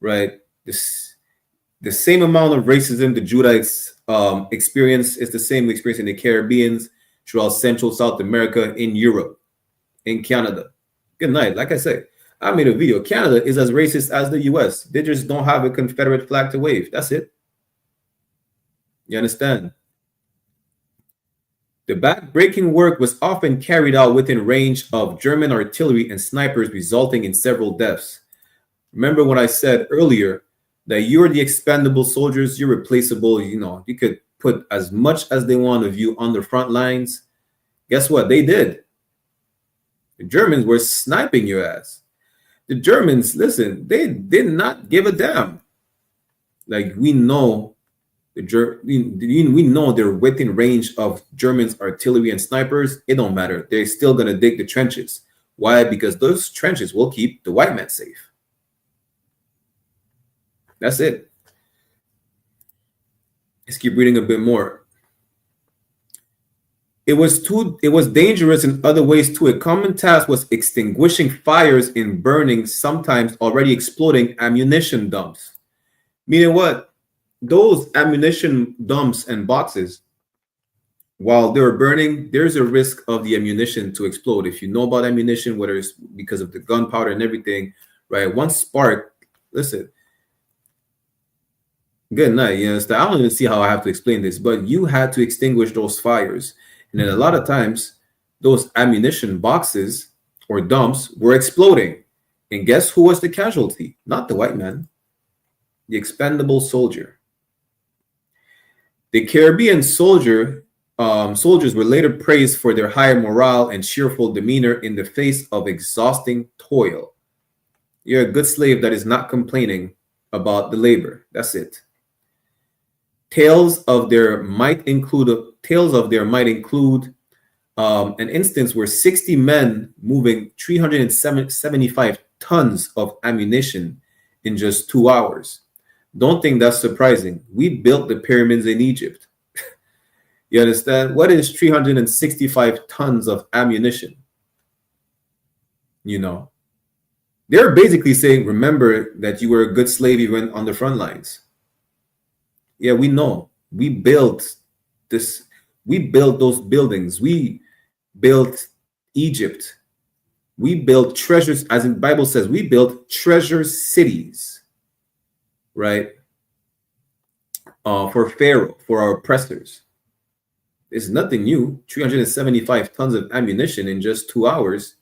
G: right? The same amount of racism the Judites experience is the same experience in the Caribbeans, throughout Central South America, in Europe, in Canada. Good night. Like I said, I made a video. Canada is as racist as the US. They just don't have a Confederate flag to wave. That's it. You understand? The back-breaking work was often carried out within range of German artillery and snipers, resulting in several deaths. Remember what I said earlier, that you're the expendable soldiers, you're replaceable. You know, you could put as much as they want of you on the front lines. Guess what? They did. The Germans were sniping your ass. The Germans, listen, they did not give a damn. Like, we know we know they're within range of Germans' artillery and snipers. It don't matter. They're still gonna dig the trenches. Why? Because those trenches will keep the white man safe. That's it. Let's keep reading a bit more. It was dangerous in other ways too. A common task was extinguishing fires in burning, sometimes already exploding ammunition dumps. Meaning what? Those ammunition dumps and boxes, while they were burning, there's a risk of the ammunition to explode. If you know about ammunition, whether it's because of the gunpowder and everything, right? One spark, listen, good night. You understand? I don't even see how I have to explain this, but you had to extinguish those fires. And then a lot of times, those ammunition boxes or dumps were exploding. And guess who was the casualty? Not the white man, the expendable soldier. The Caribbean soldiers were later praised for their high morale and cheerful demeanor in the face of exhausting toil. You're a good slave that is not complaining about the labor. That's it. Tales of their might include an instance where 60 men moving 375 tons of ammunition in just 2 hours. Don't think that's surprising. We built the pyramids in Egypt. You understand? What is 365 tons of ammunition? You know, they're basically saying, remember that you were a good slave even on the front lines. Yeah, we know. We built this. We built those buildings. We built Egypt. We built treasures, as in the Bible says, we built treasure cities. Right? For Pharaoh, for our oppressors. It's nothing new. 375 tons of ammunition in just 2 hours.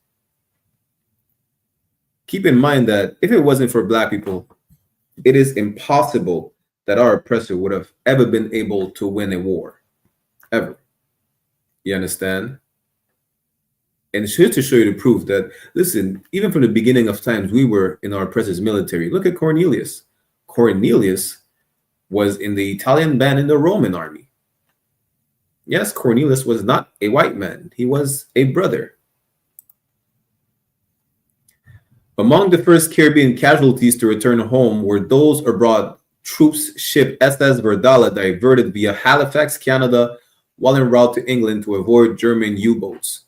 G: Keep in mind that if it wasn't for black people, it is impossible that our oppressor would have ever been able to win a war. Ever. You understand? And it's here to show you the proof that, listen, even from the beginning of times, we were in our oppressor's military. Look at Cornelius. Cornelius was in the Italian band in the Roman army. Yes, Cornelius was not a white man. He was a brother. Among the first Caribbean casualties to return home were those abroad. Troops ship SS Verdala diverted via Halifax, Canada, while en route to England to avoid German U-boats.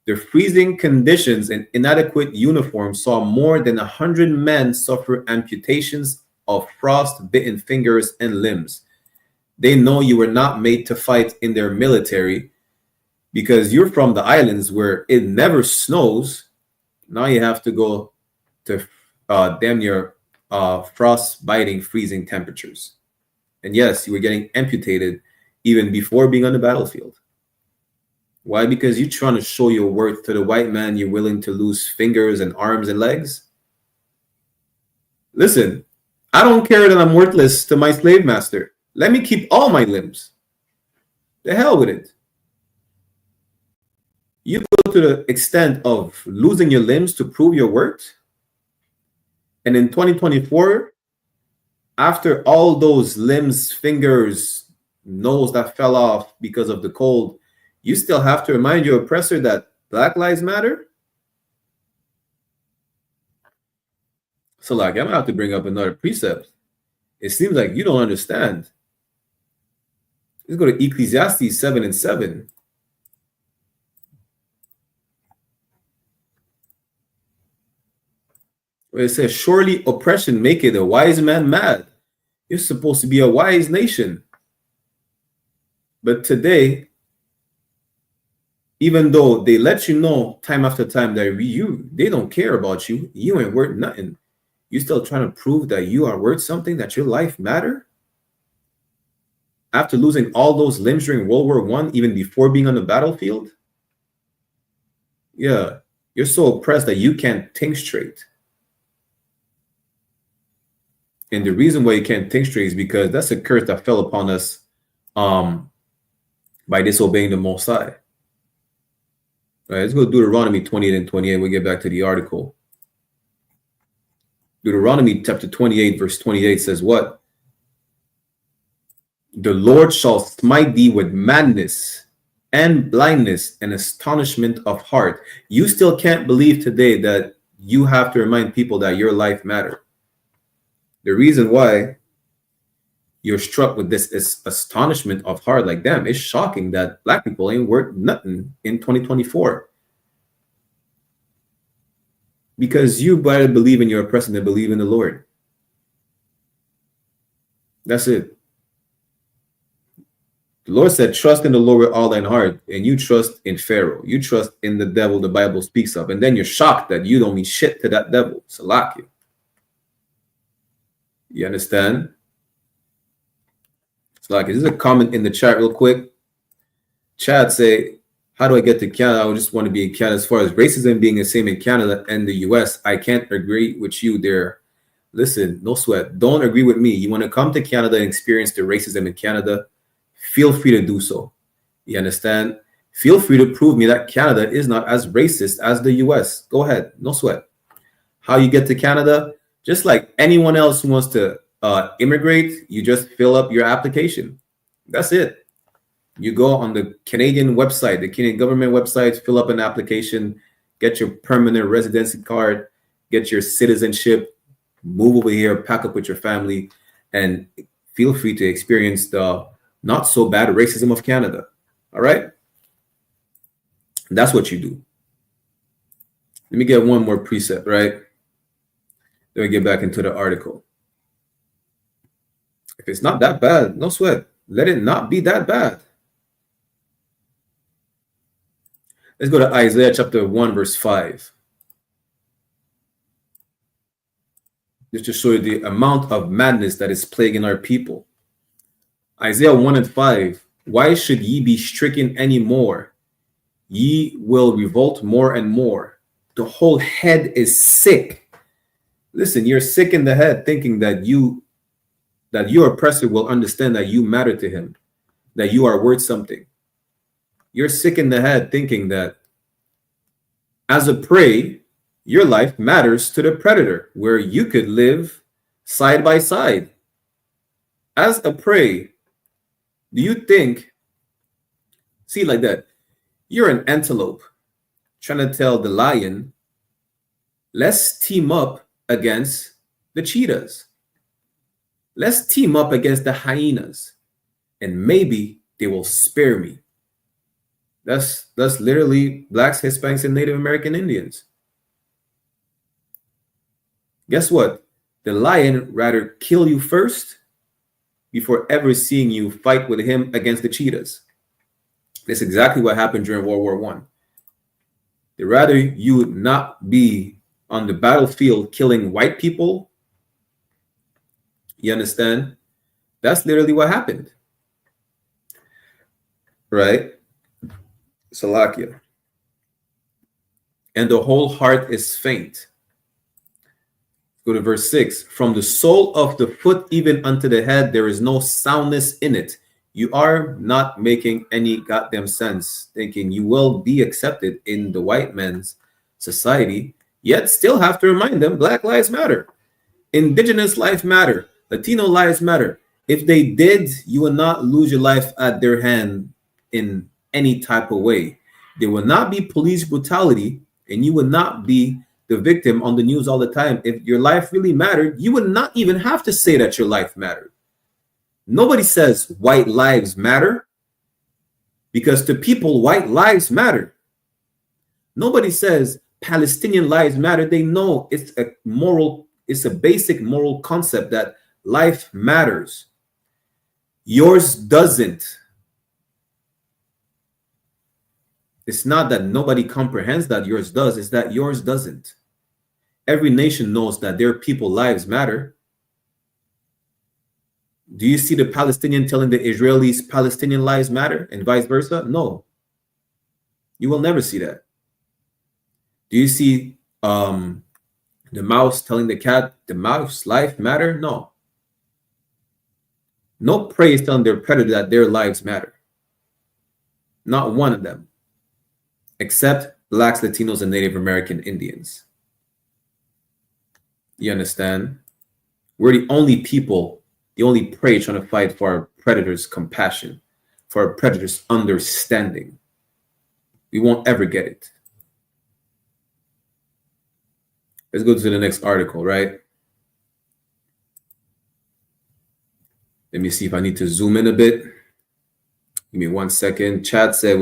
G: The freezing conditions and inadequate uniforms saw more than 100 men suffer amputations of frost-bitten fingers and limbs. They know you were not made to fight in their military because you're from the islands where it never snows. Now you have to go to damn near frost biting, freezing temperatures. And yes, you were getting amputated even before being on the battlefield. Why? Because you're trying to show your worth to the white man. You're willing to lose fingers and arms and legs. Listen, I don't care that I'm worthless to my slave master. Let me keep all my limbs. The hell with it. You go to the extent of losing your limbs to prove your worth. And in 2024, after all those limbs, fingers, nose that fell off because of the cold, you still have to remind your oppressor that Black Lives Matter? So like, I'm gonna have to bring up another precept. It seems like you don't understand. Let's go to Ecclesiastes 7:7. Where it says, surely oppression maketh a wise man mad. You're supposed to be a wise nation. But today, even though they let you know time after time that they don't care about you, you ain't worth nothing. You still trying to prove that you are worth something, that your life matter? After losing all those limbs during World War I, even before being on the battlefield? Yeah, you're so oppressed that you can't think straight. And the reason why you can't think straight is because that's a curse that fell upon us by disobeying the Most High. All right, let's go to Deuteronomy 28 and 28. We'll get back to the article. Deuteronomy chapter 28, verse 28 says what? The Lord shall smite thee with madness and blindness and astonishment of heart. You still can't believe today that you have to remind people that your life matters. The reason why you're struck with this is astonishment of heart, like, damn, it's shocking that Black people ain't worth nothing in 2024. Because you better believe in your oppressor than believe in the Lord. That's it. The Lord said, trust in the Lord with all thine heart, and you trust in Pharaoh. You trust in the devil the Bible speaks of, and then you're shocked that you don't mean shit to that devil. Salakia. You understand? Salakia. This is a comment in the chat real quick. Chad say, how do I get to Canada? I would just want to be in Canada. As far as racism being the same in Canada and the US, I can't agree with you there. Listen, no sweat. Don't agree with me. You want to come to Canada and experience the racism in Canada? Feel free to do so. You understand? Feel free to prove me that Canada is not as racist as the US. Go ahead. No sweat. How you get to Canada? Just like anyone else who wants to immigrate, you just fill up your application. That's it. You go on the Canadian website, the Canadian government website, fill up an application, get your permanent residency card, get your citizenship, move over here, pack up with your family, and feel free to experience the not so bad racism of Canada. All right? That's what you do. Let me get one more precept, right? Then we get back into the article. If it's not that bad, no sweat. Let it not be that bad. Let's go to Isaiah chapter 1, verse 5. Just to show you the amount of madness that is plaguing our people. Isaiah 1 and 5. Why should ye be stricken any more? Ye will revolt more and more. The whole head is sick. Listen, you're sick in the head thinking that your oppressor will understand that you matter to him, that you are worth something. You're sick in the head thinking that as a prey, your life matters to the predator, where you could live side by side. As a prey, do you think, see like that, you're an antelope trying to tell the lion, let's team up against the cheetahs. Let's team up against the hyenas, and maybe they will spare me. That's literally Blacks, Hispanics, and Native American Indians. Guess what? The lion rather kill you first before ever seeing you fight with him against the cheetahs. That's exactly what happened during World War I. They'd rather you not be on the battlefield killing white people. You understand? That's literally what happened. Right? Salakia. And the whole heart is faint. Go to verse 6. From the sole of the foot even unto the head, there is no soundness in it. You are not making any goddamn sense, thinking you will be accepted in the white man's society, yet still have to remind them Black lives matter. Indigenous lives matter. Latino lives matter. If they did, you will not lose your life at their hand in any type of way. There will not be police brutality, and you will not be the victim on the news all the time. If your life really mattered, you would not even have to say that your life mattered. Nobody says white lives matter, because to people, white lives matter. Nobody says Palestinian lives matter. They know it's a basic moral concept that life matters. Yours doesn't. It's not that nobody comprehends that yours does, it's that yours doesn't. Every nation knows that their people's lives matter. Do you see the Palestinian telling the Israelis Palestinian lives matter and vice versa? No. You will never see that. Do you see the mouse telling the cat the mouse life matter? No. No prey is telling their predator that their lives matter. Not one of them. Except Blacks, Latinos, and Native American Indians. You understand? We're the only people, the only prey trying to fight for our predators' compassion, for our predators' understanding. We won't ever get it. Let's go to the next article, right? Let me see if I need to zoom in a bit. Give me 1 second. Chad said,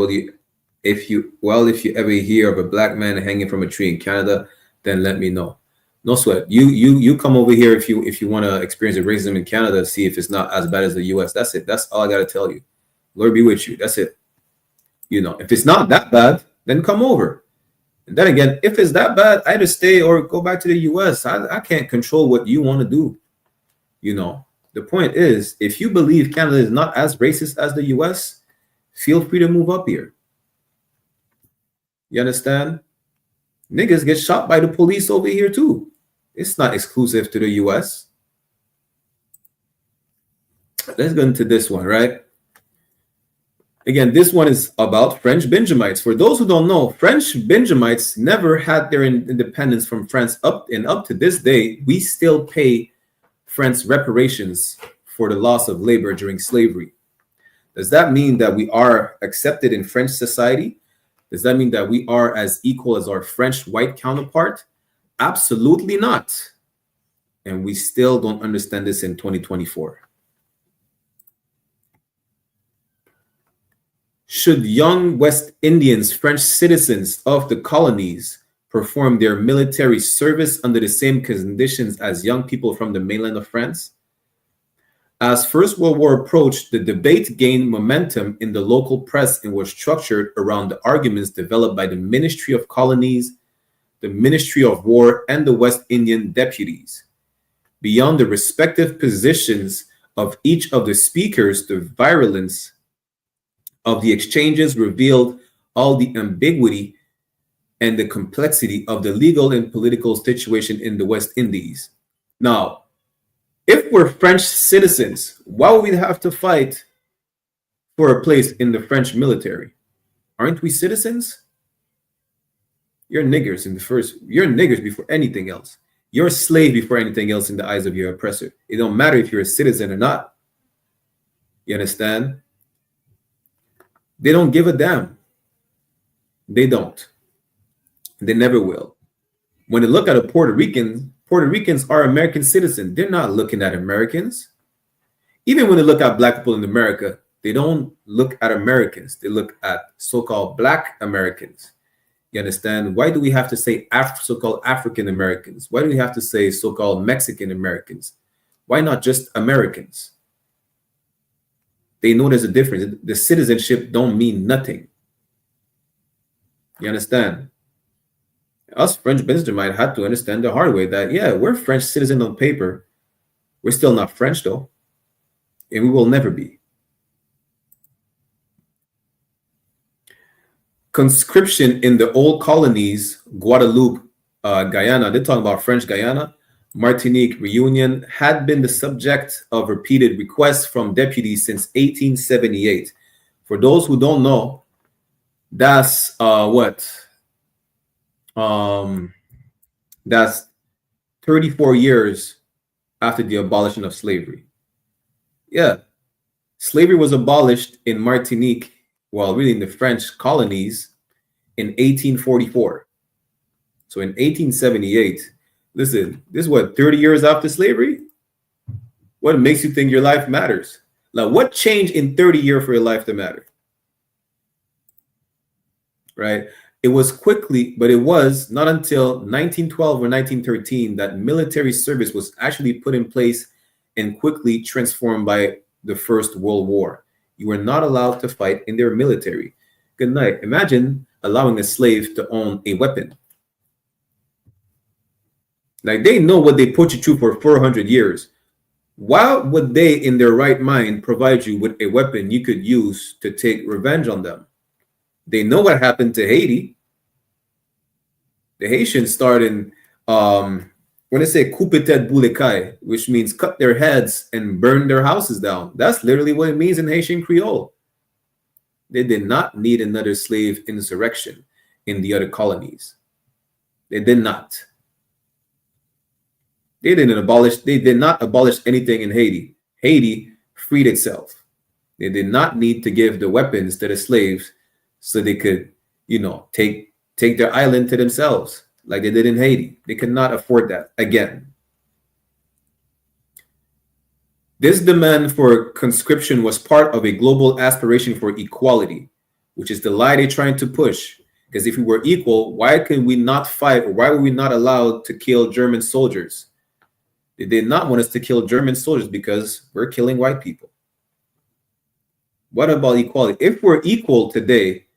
G: if you ever hear of a black man hanging from a tree in Canada, then let me know. No sweat. You come over here if you want to experience the racism in Canada, see if it's not as bad as the US. That's it. That's all I gotta tell you. Lord be with you. That's it. You know, if it's not that bad, then come over. And then again, if it's that bad, either stay or go back to the US. I can't control what you want to do. You know, the point is, if you believe Canada is not as racist as the US, feel free to move up here. You understand? Niggas get shot by the police over here too. It's not exclusive to the US. Let's go into this one, right? Again, this one is about French Benjamites. For those who don't know, French Benjamites never had their independence from France up to this day. We still pay France reparations for the loss of labor during slavery. Does that mean that we are accepted in French society? Does that mean that we are as equal as our French white counterpart? Absolutely not. And we still don't understand this in 2024. Should young West Indians, French citizens of the colonies, perform their military service under the same conditions as young people from the mainland of France? As First World War approached, the debate gained momentum in the local press and was structured around the arguments developed by the Ministry of Colonies, the Ministry of War, and the West Indian deputies. Beyond the respective positions of each of the speakers, the virulence of the exchanges revealed all the ambiguity and the complexity of the legal and political situation in the West Indies. Now, if we're French citizens, why would we have to fight for a place in the French military? Aren't we citizens? You're niggers you're niggers before anything else. You're a slave before anything else in the eyes of your oppressor. It don't matter if you're a citizen or not. You understand? They don't give a damn. They don't. They never will. When they look at a Puerto Rican, Puerto Ricans are American citizens. They're not looking at Americans. Even when they look at black people in America, they don't look at Americans. They look at so-called black Americans. You understand? Why do we have to say so-called African Americans? Why do we have to say so-called Mexican Americans? Why not just Americans? They know there's a difference. The citizenship don't mean nothing. You understand? Us French businessmen might have to understand the hard way that, yeah, we're French citizens on paper. We're still not French, though. And we will never be. Conscription in the old colonies, Guadeloupe, Guyana, they're talking about French Guyana, Martinique, Reunion, had been the subject of repeated requests from deputies since 1878. For those who don't know, that's that's 34 years after the abolition of slavery. Yeah, slavery was abolished in Martinique, well, really in the French colonies, in 1844. So in 1878, listen, this is what, 30 years after slavery? What makes you think your life matters? Like, what changed in 30 years for your life to matter? Right? It was quickly, but it was not until 1912 or 1913 that military service was actually put in place and quickly transformed by the First World War. You were not allowed to fight in their military. Good night. Imagine allowing a slave to own a weapon. Like, they know what they put you through for 400 years. Why would they, in their right mind, provide you with a weapon you could use to take revenge on them? They know what happened to Haiti. The Haitians started, when they say coupe tête boule caille, which means cut their heads and burn their houses down. That's literally what it means in Haitian Creole. They did not need another slave insurrection in the other colonies. They did not. They did not abolish anything in Haiti. Haiti freed itself. They did not need to give the weapons to the slaves so they could, take their island to themselves like they did in Haiti. They could not afford that again. This demand for conscription was part of a global aspiration for equality, which is the lie they're trying to push. Because if we were equal, why could we not fight, or why were we not allowed to kill German soldiers? They did not want us to kill German soldiers because we're killing white people. What about equality? If we're equal today,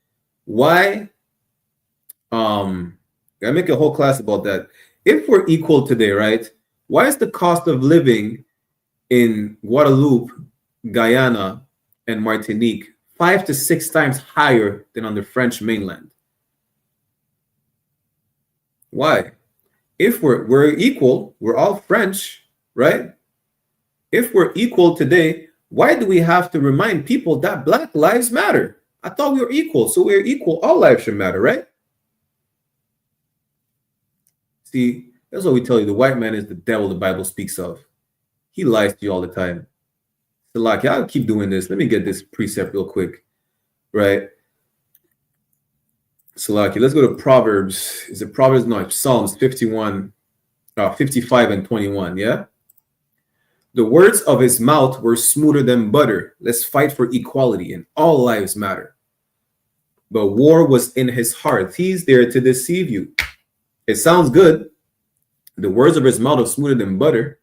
G: why? I make a whole class about that. If we're equal today, right? Why is the cost of living in Guadeloupe, Guyana, and Martinique 5 to 6 times higher than on the French mainland? Why? If we're equal, we're all French, right? If we're equal today, why do we have to remind people that Black lives matter? I thought we were equal, so we're equal. All lives should matter, right? See, that's what we tell you. The white man is the devil the Bible speaks of. He lies to you all the time. So, like, I'll keep doing this. Let me get this precept real quick, right? Salaki, let's go to Proverbs. Is it Proverbs? No, Psalms 55 and 21, yeah? The words of his mouth were smoother than butter. Let's fight for equality, and all lives matter. But war was in his heart. He's there to deceive you. It sounds good. The words of his mouth are smoother than butter.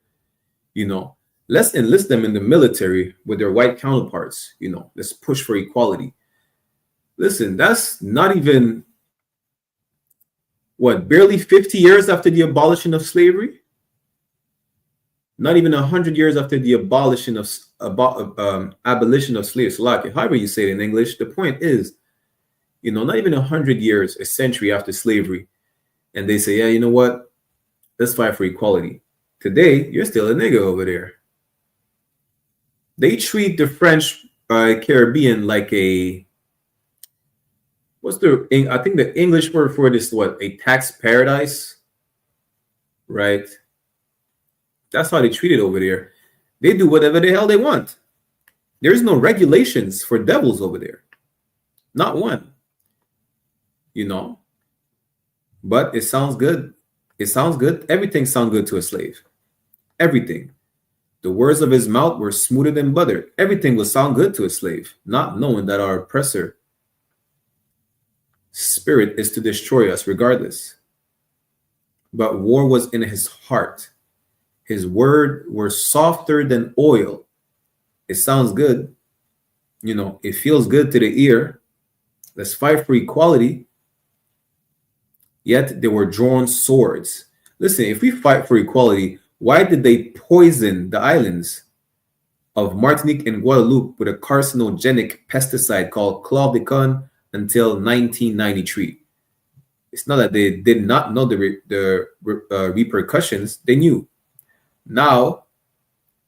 G: Let's enlist them in the military with their white counterparts. Let's push for equality. Listen, that's not even, barely 50 years after the abolition of slavery? Not even 100 years after the abolition of slavery. So, however you say it in English, the point is, not even 100 years, a century after slavery. And they say, yeah, you know what? Let's fight for equality. Today, you're still a nigga over there. They treat the French Caribbean like I think the English word for this, a tax paradise, right? That's how they treat it over there. They do whatever the hell they want. There's no regulations for devils over there. Not one. But it sounds good. It sounds good. Everything sounds good to a slave. Everything. The words of his mouth were smoother than butter. Everything will sound good to a slave, not knowing that our oppressor spirit is to destroy us regardless. But war was in his heart. His word were softer than oil. It sounds good. It feels good to the ear. Let's fight for equality. yet they were drawn swords. Listen, if we fight for equality, why did they poison the islands of Martinique and Guadeloupe with a carcinogenic pesticide called chlordécone until 1993? It's not that they did not know the repercussions. They knew. Now,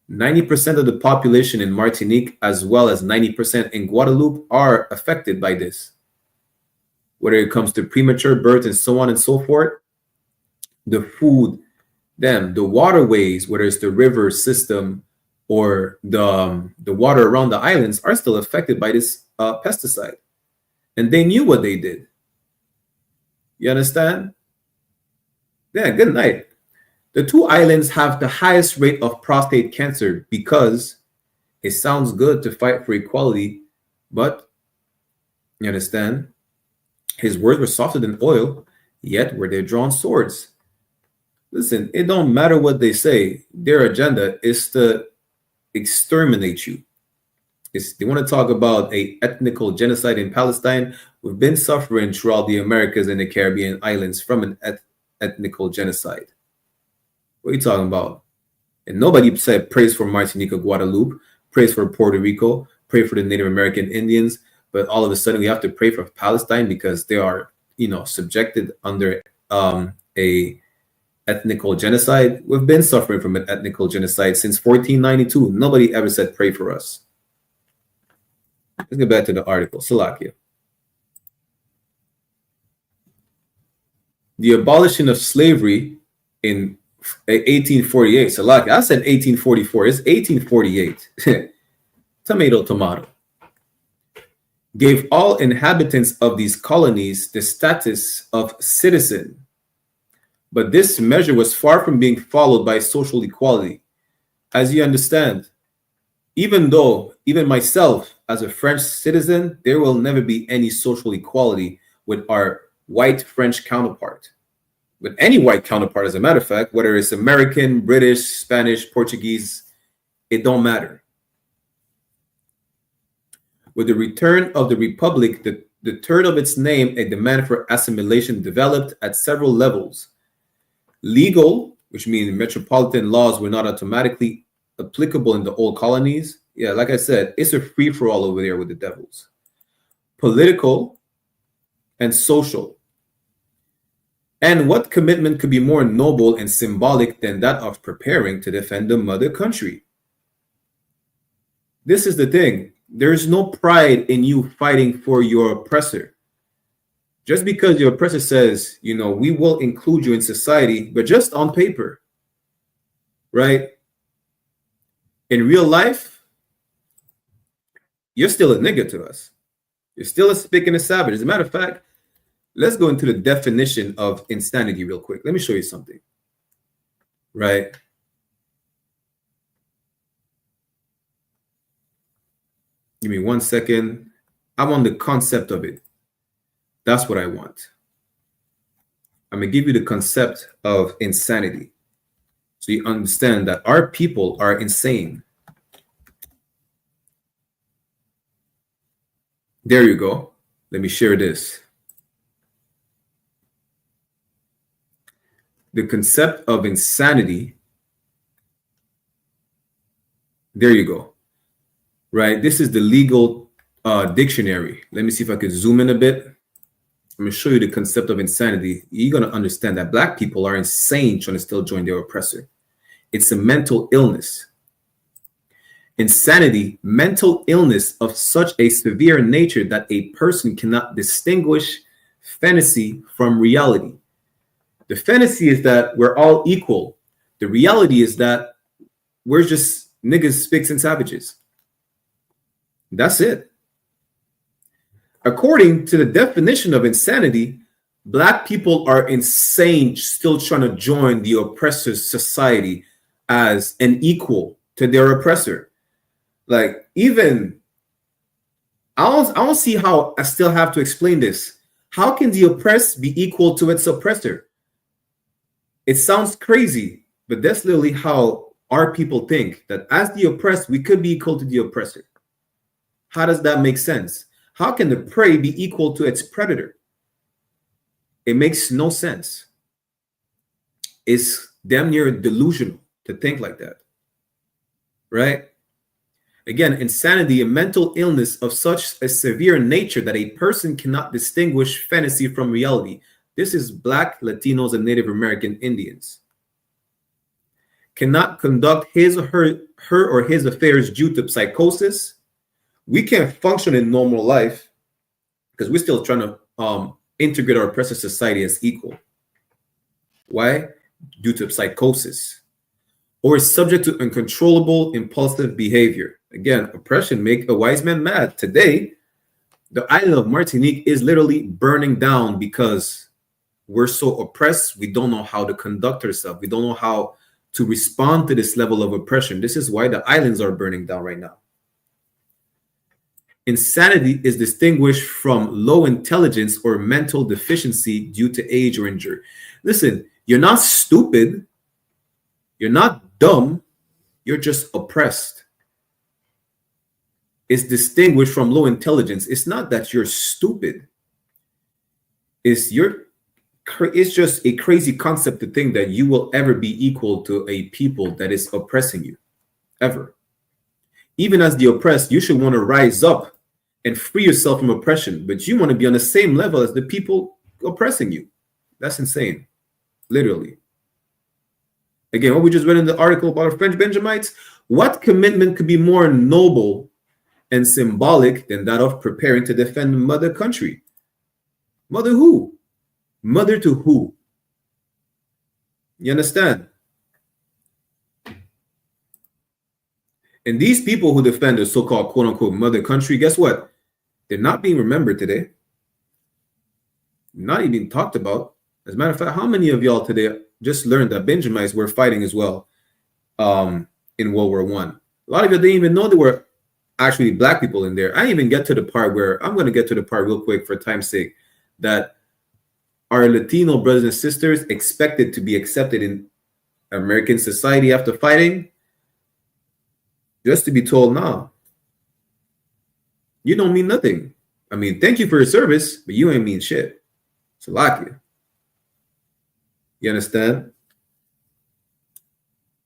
G: 90% of the population in Martinique, as well as 90% in Guadeloupe, are affected by this. Whether it comes to premature birth and so on and so forth, the food, the waterways, whether it's the river system or the water around the islands, are still affected by this pesticide. And they knew what they did. You understand? Yeah, good night. The two islands have the highest rate of prostate cancer because it sounds good to fight for equality, but you understand? His words were softer than oil, yet were they drawn swords. Listen, it don't matter what they say. Their agenda is to exterminate you. They want to talk about a ethnical genocide in Palestine. We've been suffering throughout the Americas and the Caribbean islands from an ethnical genocide. What are you talking about? And nobody said praise for Martinique or Guadeloupe, praise for Puerto Rico, pray for the Native American Indians, but all of a sudden we have to pray for Palestine because they are, subjected under a ethnical genocide. We've been suffering from an ethnical genocide since 1492. Nobody ever said pray for us. Let's get back to the article. Salakia. The abolition of slavery in 1848. Salakia. I said 1844. It's 1848. Tomato. Gave all inhabitants of these colonies the status of citizen. But this measure was far from being followed by social equality. As you understand, even myself as a French citizen, there will never be any social equality with our white French counterpart. With any white counterpart, as a matter of fact, whether it's American, British, Spanish, Portuguese, it don't matter. With the return of the Republic, the turn of its name, a demand for assimilation developed at several levels. Legal, which means metropolitan laws were not automatically applicable in the old colonies. Yeah, like I said, it's a free-for-all over there with the devils. Political and social. And what commitment could be more noble and symbolic than that of preparing to defend the mother country? This is the thing. There's no pride in you fighting for your oppressor. Just because your oppressor says, we will include you in society, but just on paper, right? In real life, you're still a nigger to us. You're still a spick and a savage. As a matter of fact, let's go into the definition of insanity real quick. Let me show you something, right? Give me 1 second. I want the concept of it. That's what I want. I'm going to give you the concept of insanity so you understand that our people are insane. There you go. Let me share this. The concept of insanity. There you go. Right? This is the legal dictionary. Let me see if I can zoom in a bit. I'm going to show you the concept of insanity. You're going to understand that Black people are insane trying to still join their oppressor. It's a mental illness. Insanity, mental illness of such a severe nature that a person cannot distinguish fantasy from reality. The fantasy is that we're all equal. The reality is that we're just niggas, spics, and savages. That's it. According to the definition of insanity, Black people are insane still trying to join the oppressor's society as an equal to their oppressor. Like, even, I don't see how I still have to explain this. How can the oppressed be equal to its oppressor? It sounds crazy, but that's literally how our people think, that as the oppressed, we could be equal to the oppressor. How does that make sense? How can the prey be equal to its predator? It makes no sense. It's damn near delusional to think like that, right? Again, insanity, a mental illness of such a severe nature that a person cannot distinguish fantasy from reality. This is Black, Latinos, and Native American Indians. Cannot conduct his or her or his affairs due to psychosis. We can't function in normal life because we're still trying to integrate our oppressive society as equal. Why? Due to psychosis. Or is subject to uncontrollable impulsive behavior. Again, oppression make a wise man mad. Today, the island of Martinique is literally burning down because we're so oppressed. We don't know how to conduct ourselves. We don't know how to respond to this level of oppression. This is why the islands are burning down right now. Insanity is distinguished from low intelligence or mental deficiency due to age or injury. Listen, you're not stupid. You're not dumb. You're just oppressed. It's distinguished from low intelligence. It's not that you're stupid. It's just a crazy concept to think that you will ever be equal to a people that is oppressing you, ever. Even as the oppressed, you should want to rise up and free yourself from oppression, but you want to be on the same level as the people oppressing you. That's insane, literally. Again, what we just read in the article about the French Benjamites, what commitment could be more noble and symbolic than that of preparing to defend mother country? Mother who? Mother to who? You understand? And these people who defend the so-called quote-unquote mother country, guess what? They're not being remembered today. Not even talked about. As a matter of fact, how many of y'all today just learned that Benjamites were fighting as well in World War I? A lot of you didn't even know there were actually black people in there. I didn't even get to the part where, I'm going to get to the part real quick for time's sake, that our Latino brothers and sisters expected to be accepted in American society after fighting, just to be told, nah, you don't mean nothing. I mean, thank you for your service, but you ain't mean shit. So like you. You understand?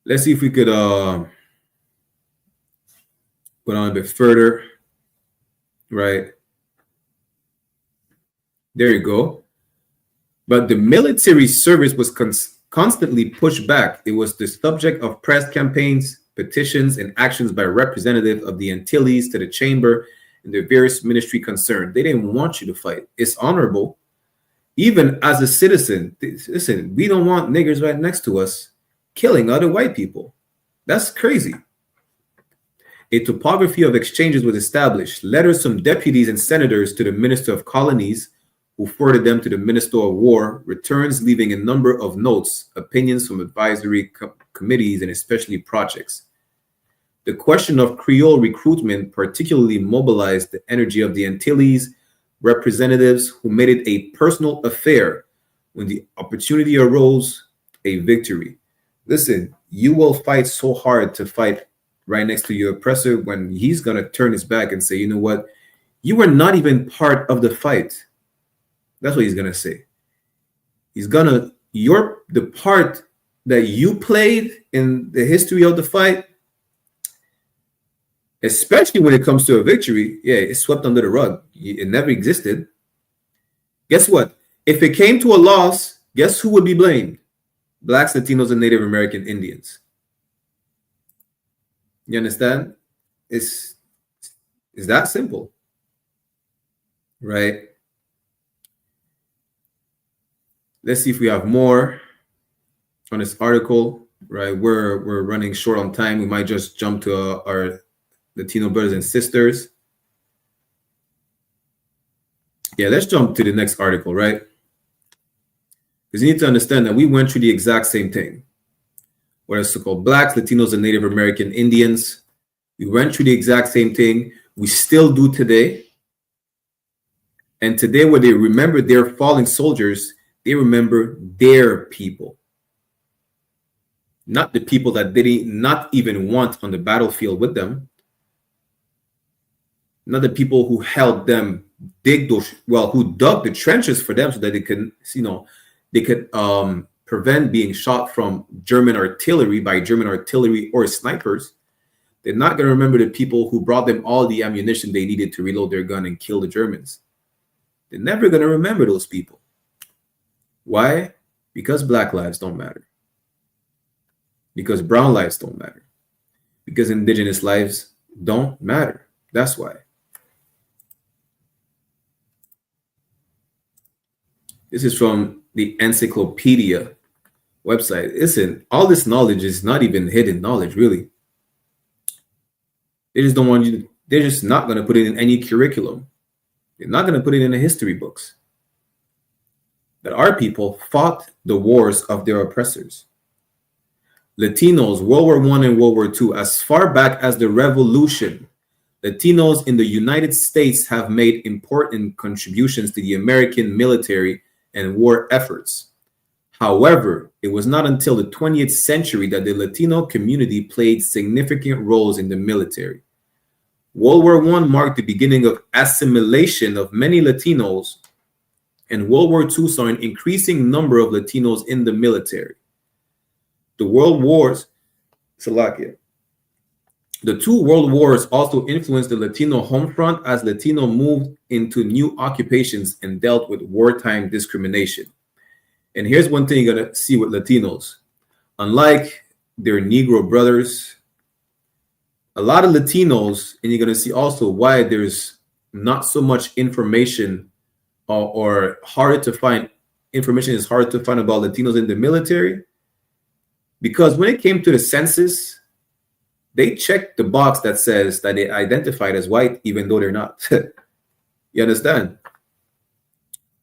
G: Let's see if we could go on a bit further. Right. There you go. But the military service was constantly pushed back. It was the subject of press campaigns, petitions, and actions by representatives of the Antilles to the chamber and the various ministry concerned. They didn't want you to fight. It's honorable. Even as a citizen, listen, we don't want niggers right next to us killing other white people. That's crazy. A topography of exchanges was established. Letters from deputies and senators to the Minister of Colonies, who forwarded them to the Minister of War, returns leaving a number of notes, opinions from advisory committees, and especially projects. The question of Creole recruitment particularly mobilized the energy of the Antilles representatives, who made it a personal affair when the opportunity arose, a victory. Listen, you will fight so hard to fight right next to your oppressor when he's going to turn his back and say, you know what? You were not even part of the fight. That's what he's going to say. He's going to, the part that you played in the history of the fight, especially when it comes to a victory, yeah, it's swept under the rug. It never existed. Guess what? If it came to a loss, guess who would be blamed? Blacks, Latinos, and Native American Indians. You understand? It's that simple, right? Let's see if we have more on this article, right? We're running short on time. We might just jump to our Latino brothers and sisters. Yeah, let's jump to the next article, right? Because you need to understand that we went through the exact same thing. What are so-called Blacks, Latinos, and Native American Indians. We went through the exact same thing. We still do today. And today, when they remember their fallen soldiers, they remember their people. Not the people that they did not even want on the battlefield with them. Not the people who held them who dug the trenches for them so that they could, prevent being shot from German artillery or snipers. They're not going to remember the people who brought them all the ammunition they needed to reload their gun and kill the Germans. They're never going to remember those people. Why? Because black lives don't matter. Because brown lives don't matter. Because indigenous lives don't matter. That's why. This is from the encyclopedia website. Listen, all this knowledge is not even hidden knowledge, really. They just don't want you to, they're just not going to put it in any curriculum. They're not going to put it in the history books. That our people fought the wars of their oppressors. Latinos, World War I and World War II, as far back as the Revolution, Latinos in the United States have made important contributions to the American military and war efforts. However, it was not until the 20th century that the Latino community played significant roles in the military. World War I marked the beginning of assimilation of many Latinos, and World War II saw an increasing number of Latinos in the military. The world wars, the two world wars also influenced the Latino home front as Latino moved into new occupations and dealt with wartime discrimination. And here's one thing you're going to see with Latinos. Unlike their Negro brothers, a lot of Latinos, and you're going to see also why there's not so much information or harder to find, information is hard to find about Latinos in the military. Because when it came to the census, they checked the box that says that they identified as white, even though they're not. You understand?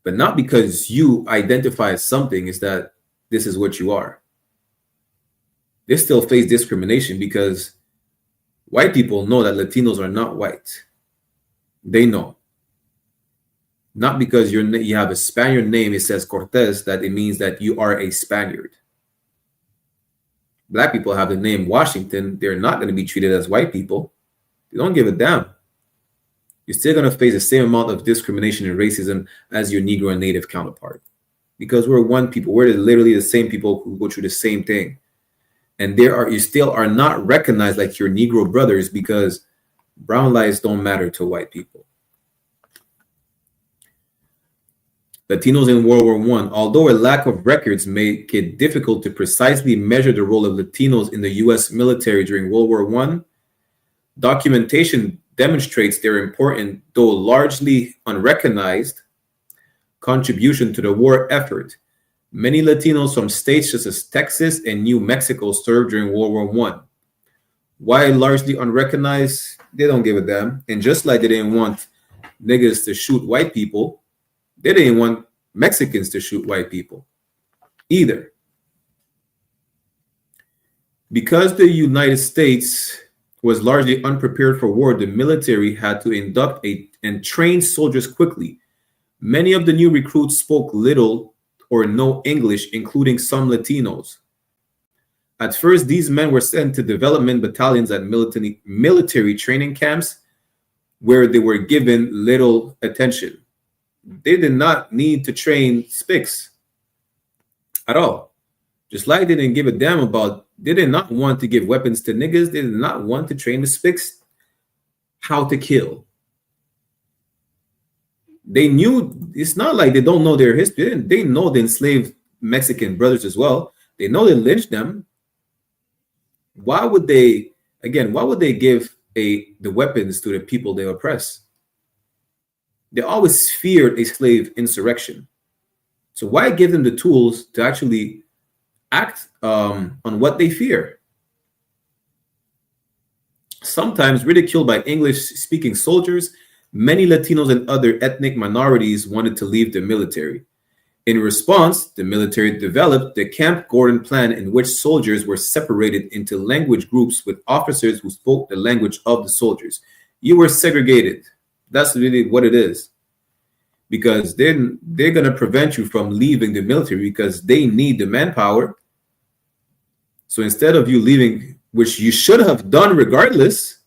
G: But not because you identify as something is that this is what you are. They still face discrimination because white people know that Latinos are not white. They know. Not because you have a Spaniard name, it says Cortez, that it means that you are a Spaniard. Black people have the name Washington. They're not going to be treated as white people. They don't give a damn. You're still going to face the same amount of discrimination and racism as your Negro and Native counterpart. Because we're one people. We're literally the same people who go through the same thing. And you still are not recognized like your Negro brothers because brown lives don't matter to white people. Latinos in World War I, although a lack of records make it difficult to precisely measure the role of Latinos in the U.S. military during World War I, documentation demonstrates their important, though largely unrecognized, contribution to the war effort. Many Latinos from states such as Texas and New Mexico served during World War I. Why largely unrecognized? They don't give a damn. And just like they didn't want niggas to shoot white people, they didn't want Mexicans to shoot white people either. Because the United States was largely unprepared for war, the military had to induct and train soldiers quickly. Many of the new recruits spoke little or no English, including some Latinos. At first, these men were sent to development battalions at military training camps where they were given little attention. They did not need to train SPICs at all. Just like they didn't give a damn about, they did not want to give weapons to niggas. They did not want to train the SPICs how to kill. They knew, it's not like they don't know their history. They know they enslaved Mexican brothers as well. They know they lynched them. Why would they give the weapons to the people they oppress? They always feared a slave insurrection. So why give them the tools to actually act on what they fear? Sometimes ridiculed by English-speaking soldiers, many Latinos and other ethnic minorities wanted to leave the military. In response, the military developed the Camp Gordon Plan, in which soldiers were separated into language groups with officers who spoke the language of the soldiers. You were segregated. That's really what it is. Because then they're going to prevent you from leaving the military because they need the manpower. So instead of you leaving, which you should have done regardless,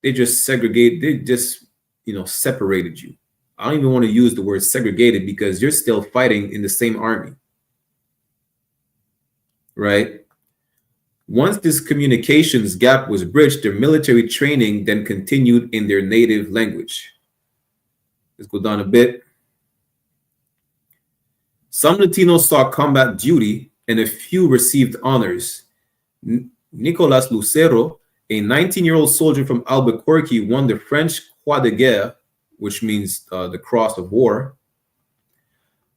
G: they just segregate. They just separated you. I don't even want to use the word segregated because you're still fighting in the same army, right? Once this communications gap was bridged, their military training then continued in their native language. Let's go down a bit. Some Latinos saw combat duty and a few received honors. Nicolas Lucero, a 19-year-old soldier from Albuquerque, won the French Croix de Guerre, which means the Cross of War.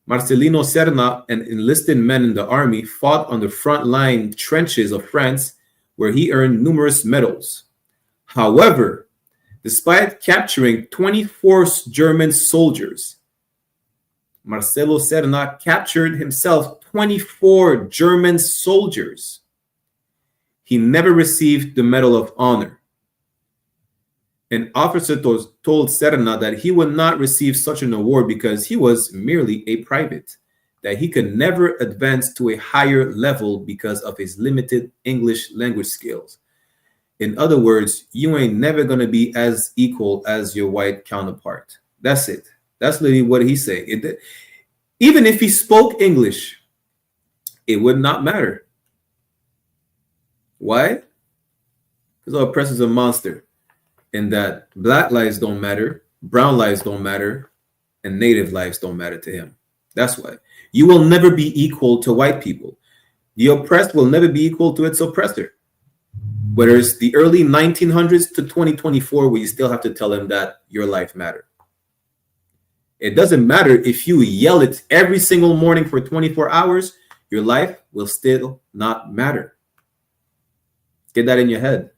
G: Marcelino Serna, an enlisted man in the army, fought on the front line trenches of France, where he earned numerous medals. However, despite capturing 24 German soldiers, Marcelo Serna captured himself 24 German soldiers. He never received the Medal of Honor. An officer told Serna that he would not receive such an award because he was merely a private, that he could never advance to a higher level because of his limited English language skills. In other words, you ain't never going to be as equal as your white counterpart. That's it. That's literally what he's saying. Even if he spoke English, it would not matter. Why? Because our oppressor's a monster. And that black lives don't matter, brown lives don't matter, and native lives don't matter to him. That's why. You will never be equal to white people. The oppressed will never be equal to its oppressor. Whether it's the early 1900s to 2024, where you still have to tell him that your life matters. It doesn't matter if you yell it every single morning for 24 hours, your life will still not matter. Get that in your head.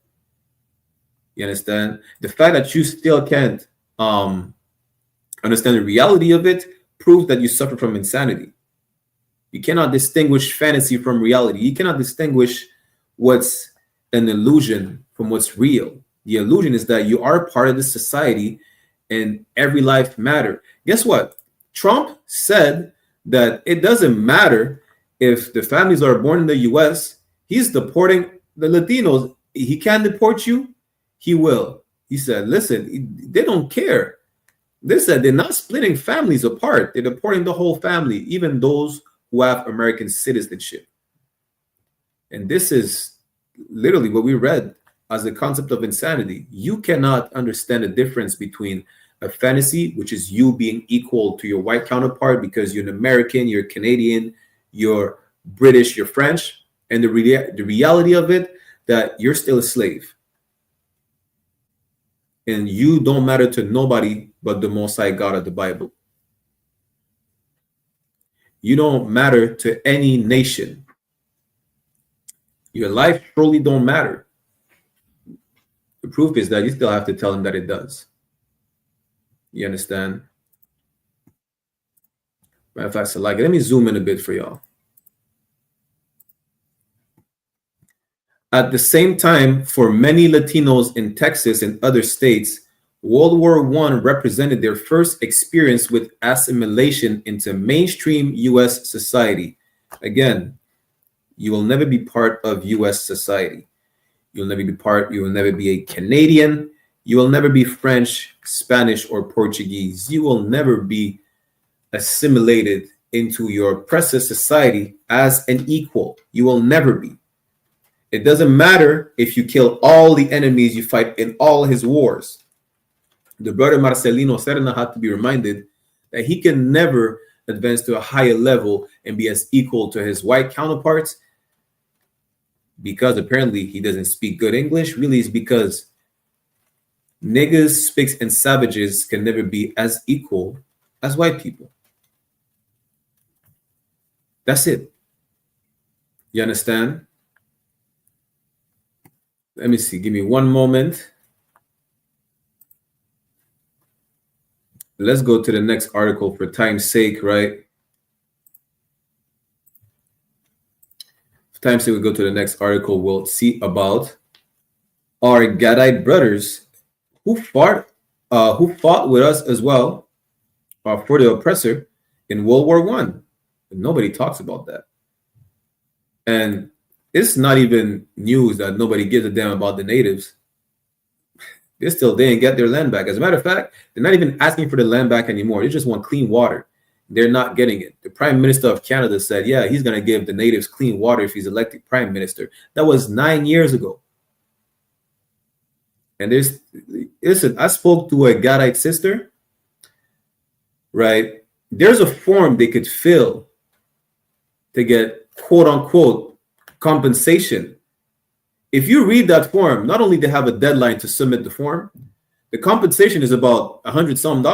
G: You understand? The fact that you still can't understand the reality of it proves that you suffer from insanity. You cannot distinguish fantasy from reality. You cannot distinguish what's an illusion from what's real. The illusion is that you are part of this society and every life matters. Guess what? Trump said that it doesn't matter if the families are born in the U.S. He's deporting the Latinos. He can't deport you. He will. He said, listen, they don't care. They said they're not splitting families apart. They're deporting the whole family, even those who have American citizenship. And this is literally what we read as the concept of insanity. You cannot understand the difference between a fantasy, which is you being equal to your white counterpart because you're an American, you're Canadian, you're British, you're French, and the reality of it, that you're still a slave. And you don't matter to nobody but the Most High God of the Bible. You don't matter to any nation. Your life surely don't matter. The proof is that you still have to tell him that it does. You understand? Matter of fact, so let me zoom in a bit for y'all. At the same time, for many Latinos in Texas and other states, World War I represented their first experience with assimilation into mainstream U.S. society. Again, you will never be part of U.S. society. You will never be a Canadian. You will never be French, Spanish, or Portuguese. You will never be assimilated into your oppressive society as an equal. You will never be. It doesn't matter if you kill all the enemies you fight in all his wars. The brother Marcelino Serna had to be reminded that he can never advance to a higher level and be as equal to his white counterparts because apparently he doesn't speak good English. Really, it's because niggas, spics, and savages can never be as equal as white people. That's it. You understand? Let me see. Give me one moment. Let's go to the next article for time's sake, right? For time's sake, we go to the next article. We'll see about our Gadite brothers who fought with us as well for the oppressor in World War I. Nobody talks about that. And it's not even news that nobody gives a damn about the natives. They still didn't get their land back. As a matter of fact, they're not even asking for the land back anymore. They just want clean water. They're not getting it. The Prime Minister of Canada said, yeah, he's going to give the natives clean water if he's elected Prime Minister. That was 9 years ago. And listen, I spoke to a Gadite sister, right? There's a form they could fill to get quote unquote compensation. If you read that form, not only they have a deadline to submit the form, the compensation is about $100 some.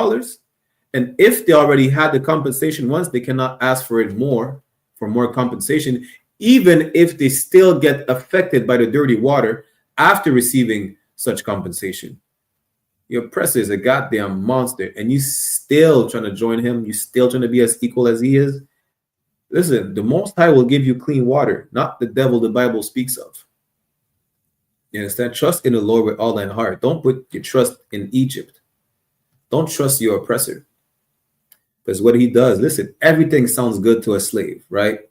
G: And if they already had the compensation once, they cannot ask for it more compensation, even if they still get affected by the dirty water after receiving such compensation. Your oppressor is a goddamn monster, and you still trying to join him. You still trying to be as equal as he is. Listen, the Most High will give you clean water, not the devil the Bible speaks of. You understand? Trust in the Lord with all thine heart. Don't put your trust in Egypt. Don't trust your oppressor. Because what he does, listen, everything sounds good to a slave, right?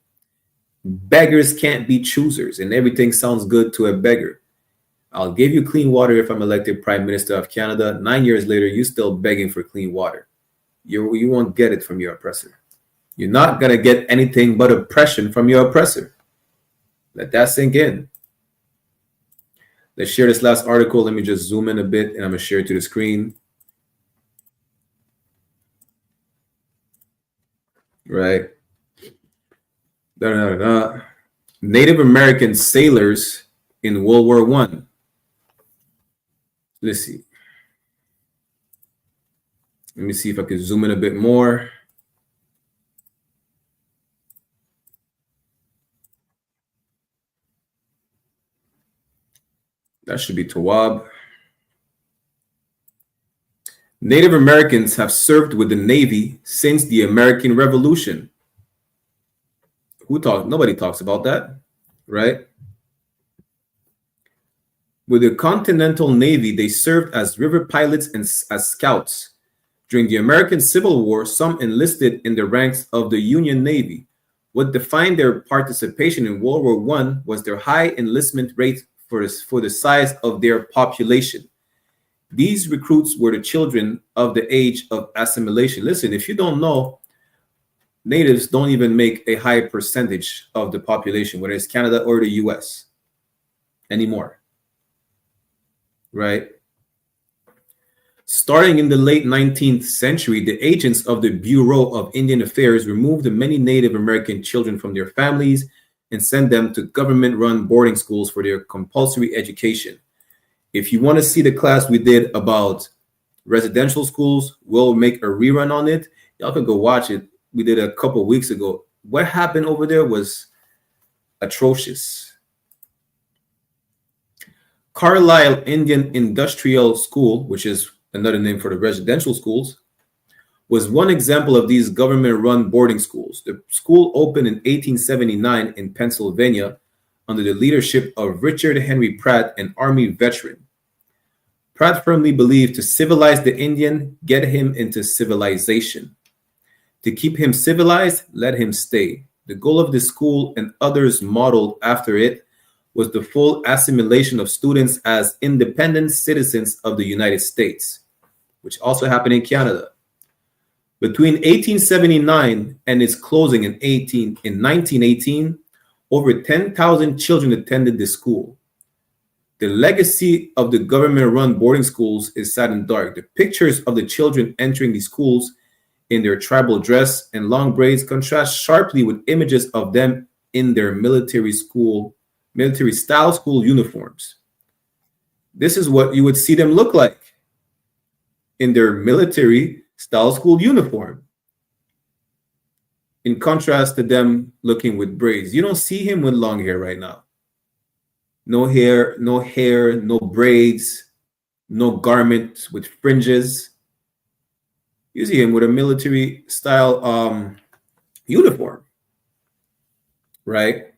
G: Beggars can't be choosers, and everything sounds good to a beggar. I'll give you clean water if I'm elected Prime Minister of Canada. 9 years later, you're still begging for clean water. You won't get it from your oppressor. You're not going to get anything but oppression from your oppressor. Let that sink in. Let's share this last article. Let me just zoom in a bit, and I'm going to share it to the screen. Right. Native American sailors in World War I. Let's see. Let me see if I can zoom in a bit more. That should be Tawab. Native Americans have served with the Navy since the American Revolution. Nobody talks about that, right? With the Continental Navy, they served as river pilots and as scouts. During the American Civil War, some enlisted in the ranks of the Union Navy. What defined their participation in World War I was their high enlistment rate for the size of their population. These recruits were the children of the age of assimilation. Listen, if you don't know, natives don't even make a high percentage of the population, whether it's Canada or the US anymore, right? Starting in the late 19th century, the agents of the Bureau of Indian Affairs removed many Native American children from their families and sent them to government-run boarding schools for their compulsory education. If you want to see the class we did about residential schools, we'll make a rerun on it. Y'all can go watch it. We did a couple weeks ago. What happened over there was atrocious. Carlisle Indian Industrial School, which is another name for the residential schools, was one example of these government-run boarding schools. The school opened in 1879 in Pennsylvania under the leadership of Richard Henry Pratt, an Army veteran. Pratt firmly believed to civilize the Indian, get him into civilization. To keep him civilized, let him stay. The goal of the school and others modeled after it was the full assimilation of students as independent citizens of the United States, which also happened in Canada. Between 1879 and its closing in 1918, over 10,000 children attended the school. The legacy of the government-run boarding schools is sad and dark. The pictures of the children entering these schools in their tribal dress and long braids contrast sharply with images of them in their military-style school uniforms. This is what you would see them look like in their military-style school uniform, in contrast to them looking with braids. You don't see him with long hair right now. No hair, no braids, no garment with fringes. You see him with a military-style uniform, right?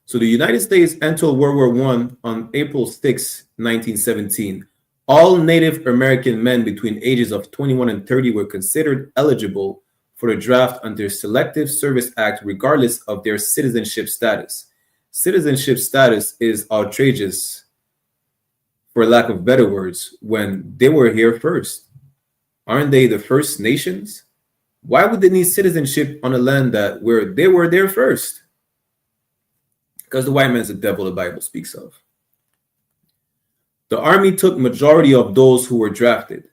G: So the United States entered World War I on April 6, 1917. All Native American men between ages of 21 and 30 were considered eligible for the draft under Selective Service Act, regardless of their citizenship status. citizenship status is outrageous, for lack of better words, when they were here first. Aren't they the first nations? Why would they need citizenship on a land that where they were there first? Because the white man's the devil the Bible speaks of. The army took majority of those who were drafted.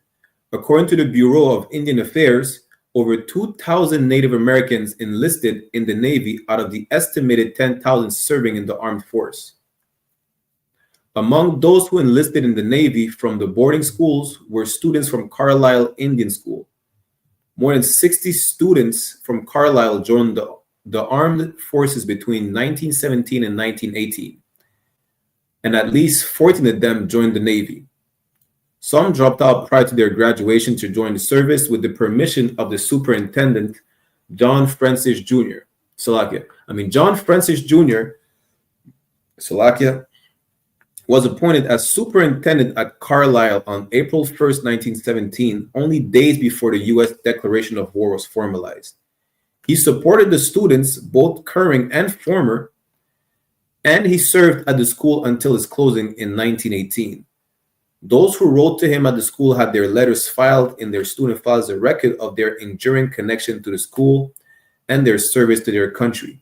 G: According to the Bureau of Indian Affairs, over 2,000 Native Americans enlisted in the Navy out of the estimated 10,000 serving in the armed force. Among those who enlisted in the Navy from the boarding schools were students from Carlisle Indian School. More than 60 students from Carlisle joined the armed forces between 1917 and 1918, and at least 14 of them joined the Navy. Some dropped out prior to their graduation to join the service with the permission of the superintendent, John Francis Jr. John Francis Jr. was appointed as superintendent at Carlisle on April 1st, 1917, only days before the U.S. declaration of war was formalized. He supported the students, both current and former, and he served at the school until its closing in 1918. Those who wrote to him at the school had their letters filed in their student files as a record of their enduring connection to the school and their service to their country.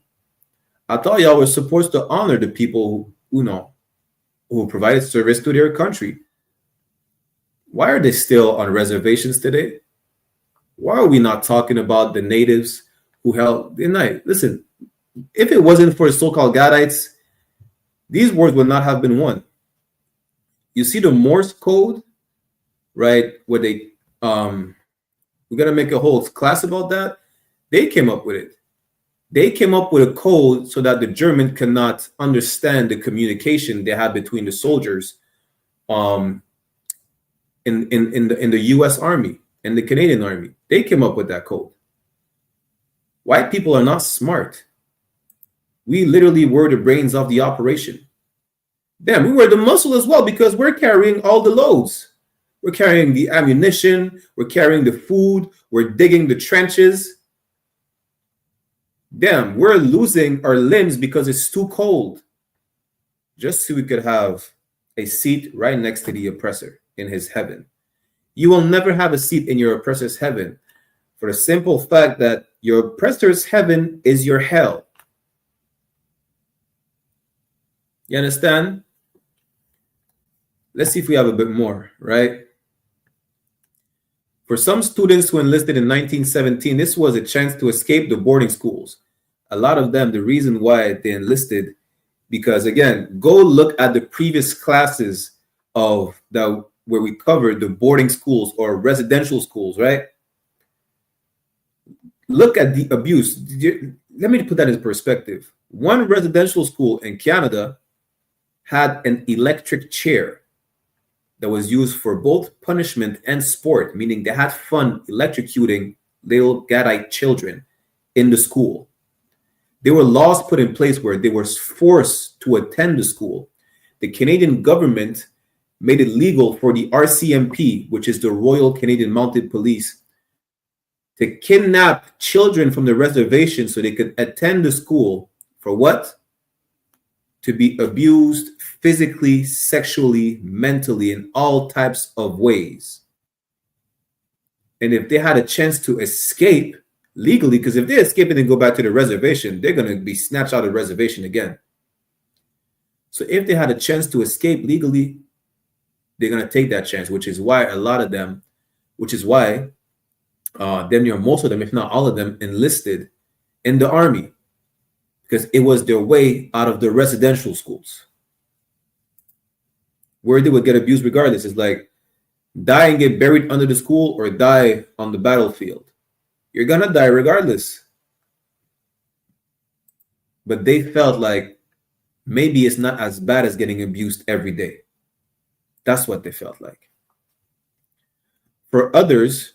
G: I thought y'all were supposed to honor the people who provided service to their country. Why are they still on reservations today? Why are we not talking about the natives who held the night? Listen, if it wasn't for the so-called Gadites, these wars would not have been won. You see the Morse code, right? Where they we're gonna make a whole class about that. They came up with it. They came up with a code so that the German cannot understand the communication they had between the soldiers in the US Army and the Canadian Army. They came up with that code. White people are not smart. We literally were the brains of the operation. Damn, we were the muscle as well because we're carrying all the loads. We're carrying the ammunition, we're carrying the food, we're digging the trenches. Damn, we're losing our limbs because it's too cold. Just so we could have a seat right next to the oppressor in his heaven. You will never have a seat in your oppressor's heaven for the simple fact that your oppressor's heaven is your hell. You understand? Let's see if we have a bit more, right? For some students who enlisted in 1917, this was a chance to escape the boarding schools. A lot of them, the reason why they enlisted, because again, go look at the previous classes where we covered the boarding schools or residential schools, right? Look at the abuse. Let me put that in perspective. One residential school in Canada had an electric chair that was used for both punishment and sport, meaning they had fun electrocuting little Gadite children in the school. There were laws put in place where they were forced to attend the school. The Canadian government made it legal for the RCMP, which is the Royal Canadian Mounted Police, to kidnap children from the reservation so they could attend the school for what? To be abused physically, sexually, mentally, in all types of ways. And if they had a chance to escape legally, because if they escape and then go back to the reservation, they're going to be snatched out of the reservation again. So if they had a chance to escape legally, they're going to take that chance, which is why most of them, if not all of them, enlisted in the army, because it was their way out of the residential schools where they would get abused regardless. It's like die and get buried under the school or die on the battlefield. You're going to die regardless. But they felt like maybe it's not as bad as getting abused every day. That's what they felt like. For others,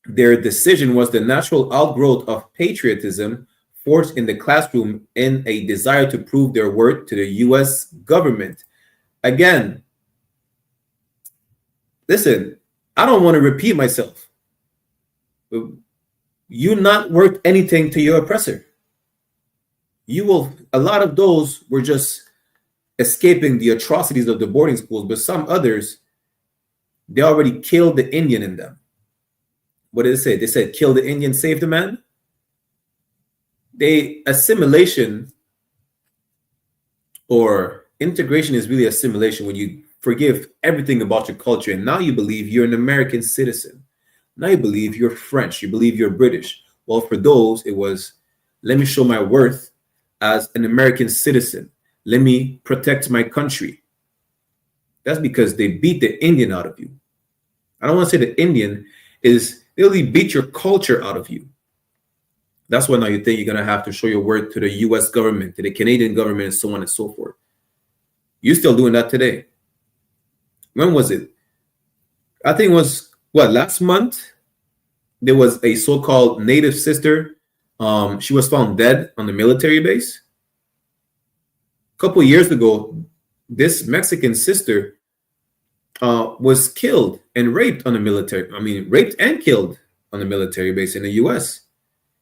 G: their decision was the natural outgrowth of patriotism forced in the classroom in a desire to prove their worth to the U.S. government. Again, listen, I don't want to repeat myself. You're not worth anything to your oppressor. a lot of those were just escaping the atrocities of the boarding schools, but some others, they already killed the Indian in them. What did it say? They said, kill the Indian, save the man. Assimilation or integration is really assimilation, when you forgive everything about your culture and now you believe you're an American citizen. Now you believe you're French, you believe you're British. Well, for those, it was, let me show my worth as an American citizen. Let me protect my country. That's because they beat the Indian out of you. I don't want to say the Indian is, they really beat your culture out of you. That's why now you think you're going to have to show your worth to the US government, to the Canadian government, and so on and so forth. You're still doing that today. When was it? I think it was, last month? There was a so-called Native sister. She was found dead on the military base. A couple of years ago, this Mexican sister was killed and raped on the military. Raped and killed on the military base in the US.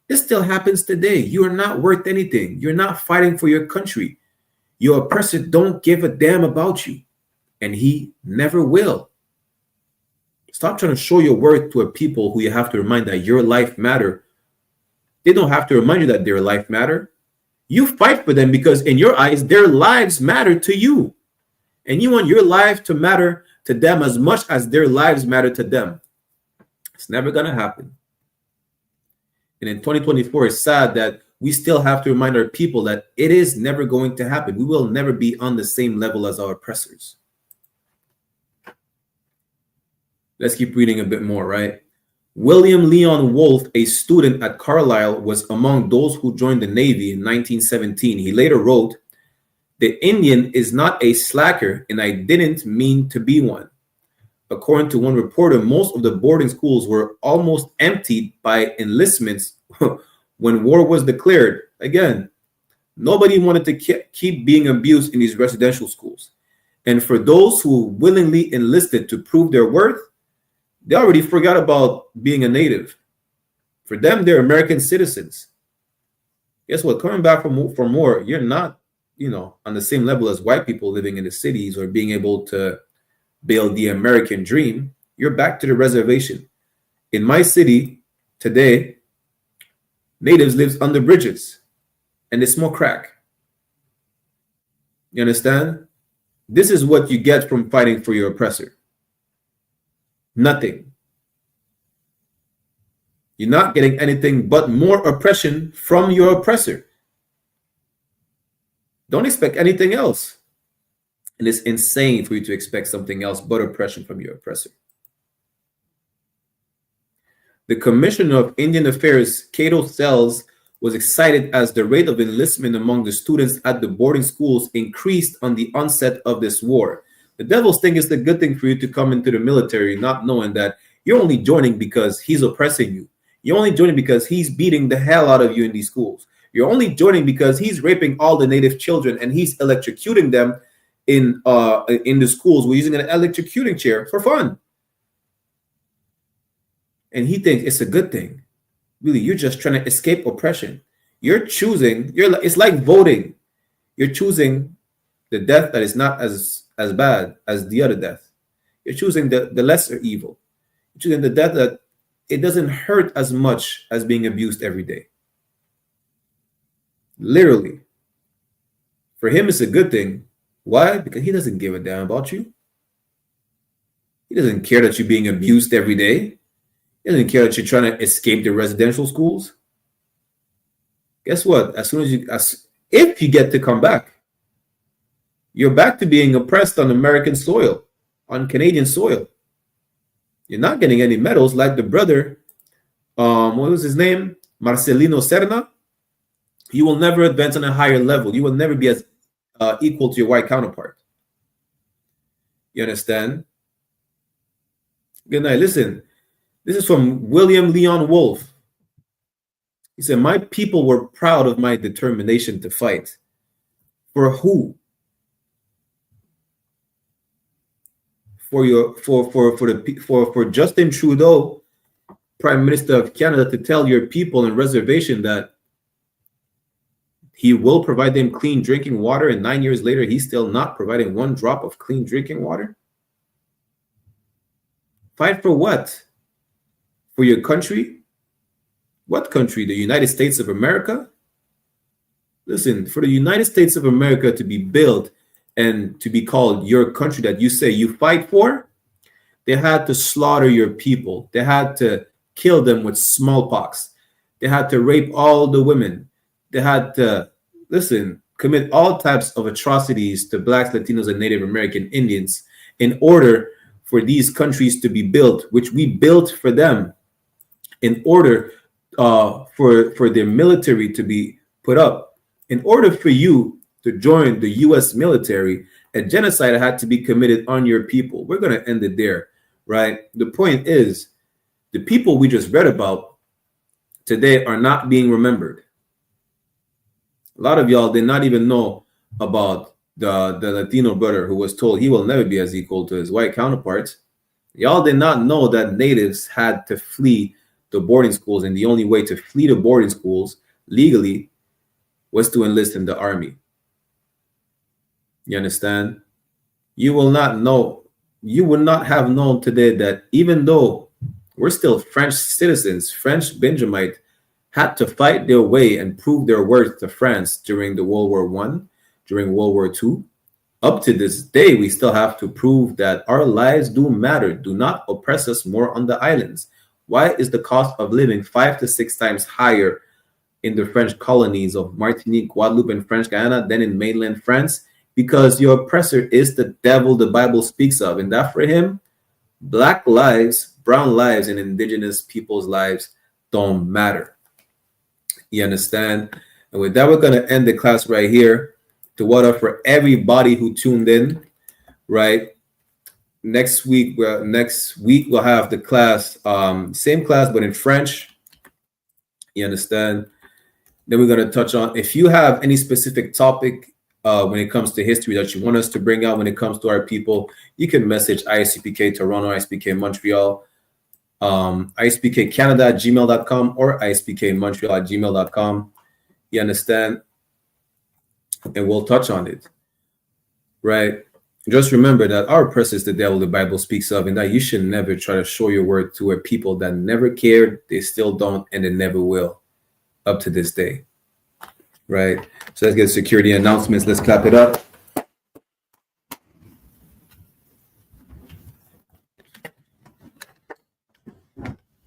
G: This still happens today. You are not worth anything. You're not fighting for your country. Your oppressor don't give a damn about you, and he never will. Stop trying to show your worth to a people who you have to remind that your life matter. They don't have to remind you that their life matter. You fight for them because in your eyes, their lives matter to you. And you want your life to matter to them as much as their lives matter to them. It's never going to happen. And in 2024, it's sad that we still have to remind our people that it is never going to happen. We will never be on the same level as our oppressors. Let's keep reading a bit more, right? William Leon Wolfe, a student at Carlisle, was among those who joined the Navy in 1917. He later wrote, "The Indian is not a slacker, and I didn't mean to be one." According to one reporter, most of the boarding schools were almost emptied by enlistments when war was declared. Again, nobody wanted to keep being abused in these residential schools. And for those who willingly enlisted to prove their worth, they already forgot about being a native. For them, they're American citizens. Guess what? Coming back from war, you're not, on the same level as white people living in the cities or being able to build the American dream. You're back to the reservation. In my city today, natives live under bridges and they smoke crack. You understand? This is what you get from fighting for your oppressor. Nothing. You're not getting anything but more oppression from your oppressor. Don't expect anything else. And it's insane for you to expect something else but oppression from your oppressor. The Commissioner of Indian Affairs, Cato Sells, was excited as the rate of enlistment among the students at the boarding schools increased on the onset of this war. The devils think it's a good thing for you to come into the military, not knowing that you're only joining because he's oppressing you. You're only joining because he's beating the hell out of you in these schools. You're only joining because he's raping all the native children and he's electrocuting them in the schools. We're using an electrocuting chair for fun. And he thinks it's a good thing. Really, you're just trying to escape oppression. You're choosing, it's like voting. You're choosing the death that is not as bad as the other death. You're choosing the lesser evil. You're choosing the death that it doesn't hurt as much as being abused every day. Literally. For him, it's a good thing. Why? Because he doesn't give a damn about you. He doesn't care that you're being abused every day. He doesn't care that you're trying to escape the residential schools. Guess what? If you get to come back, you're back to being oppressed on American soil, on Canadian soil. You're not getting any medals like the brother, what was his name? Marcelino Serna. You will never advance on a higher level. You will never be as equal to your white counterpart. You understand? Good night. Listen, this is from William Leon Wolfe. He said, "My people were proud of my determination to fight." For who? For Justin Trudeau, Prime Minister of Canada, to tell your people in reservation that He will provide them clean drinking water, and 9 years later, he's still not providing one drop of clean drinking water? Fight for what? For your country? What country? The United States of America? Listen, for the United States of America to be built and to be called your country that you say you fight for, they had to slaughter your people. They had to kill them with smallpox. They had to rape all the women. They had to, listen, commit all types of atrocities to Blacks, Latinos, and Native American Indians in order for these countries to be built, which we built for them, in order for their military to be put up. In order for you to join the U.S. military, a genocide had to be committed on your people. We're going to end it there, right? The point is, the people we just read about today are not being remembered. A lot of y'all did not even know about the Latino brother who was told he will never be as equal to his white counterparts. Y'all did not know that natives had to flee the boarding schools, and the only way to flee the boarding schools legally was to enlist in the army. You understand? You will not know, you would not have known today that even though we're still French citizens, French Benjamite had to fight their way and prove their worth to France during the World War I, during World War II. Up to this day, we still have to prove that our lives do matter. Do not oppress us more on the islands. Why is the cost of living 5 to 6 times higher in the French colonies of Martinique, Guadeloupe, and French Guyana than in mainland France? Because your oppressor is the devil the Bible speaks of. And that for him, Black lives, brown lives, and indigenous people's lives don't matter. You understand? And with that, we're going to end the class right here. To what up for everybody who tuned in, right? Next week we'll have the class, same class, but in French. You understand? Then we're going to touch on, if you have any specific topic when it comes to history that you want us to bring out when it comes to our people, you can message I.S.U.P.K Toronto, I.S.P.K Montreal, isupkcanada@gmail.com or isupkmontreal@gmail.com. You understand? And we'll touch on it, right? Just remember that our oppressor is the devil the Bible speaks of, and that you should never try to show your word to a people that never cared, they still don't, and they never will up to this day, right? So let's get security announcements. Let's clap it up.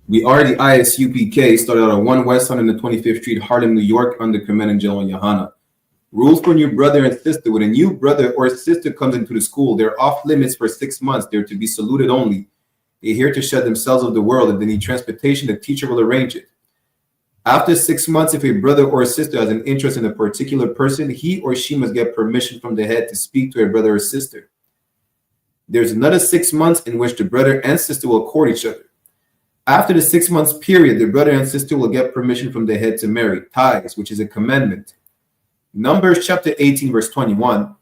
G: We are the I.S.U.P.K, started out on 1 West 125th Street, Harlem, New York, under Commandant General YAHANNA. Rules for new brother and sister. When a new brother or sister comes into the school, they're off limits for 6 months. They're to be saluted only. They're here to shed themselves of the world. If they need transportation, the teacher will arrange it. After 6 months, if a brother or sister has an interest in a particular person, he or she must get permission from the head to speak to a brother or sister. There's another 6 months in which the brother and sister will court each other. After the 6 months period, the brother and sister will get permission from the head to marry, tithes, which is a commandment. Numbers chapter 18, verse 21,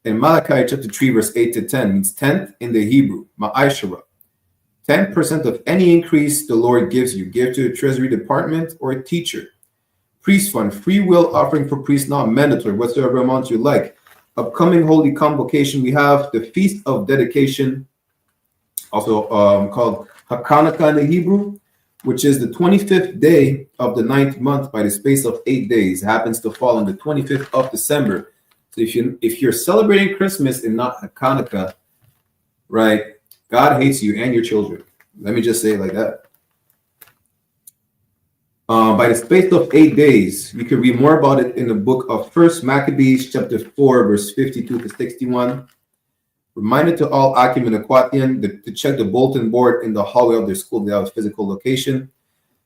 G: and Malachi chapter 3, verse 8 to 10 means tenth in the Hebrew, ma'ashara. 10% of any increase the Lord gives you, give to the treasury department or a teacher. Priest fund, free will offering for priests, not mandatory, whatsoever amount you like. Upcoming holy convocation, we have the Feast of Dedication, also called Hanukkah in the Hebrew, which is the 25th day of the 9th month by the space of 8 days. It happens to fall on the 25th of December. So if you're celebrating Christmas and not Hanukkah, right, God hates you and your children. Let me just say it like that. By the space of 8 days, you can read more about it in the book of 1 Maccabees chapter 4, verse 52 to 61. Reminder to all Akim and Aquatian to check the bulletin board in the hallway of their school. They have a physical location.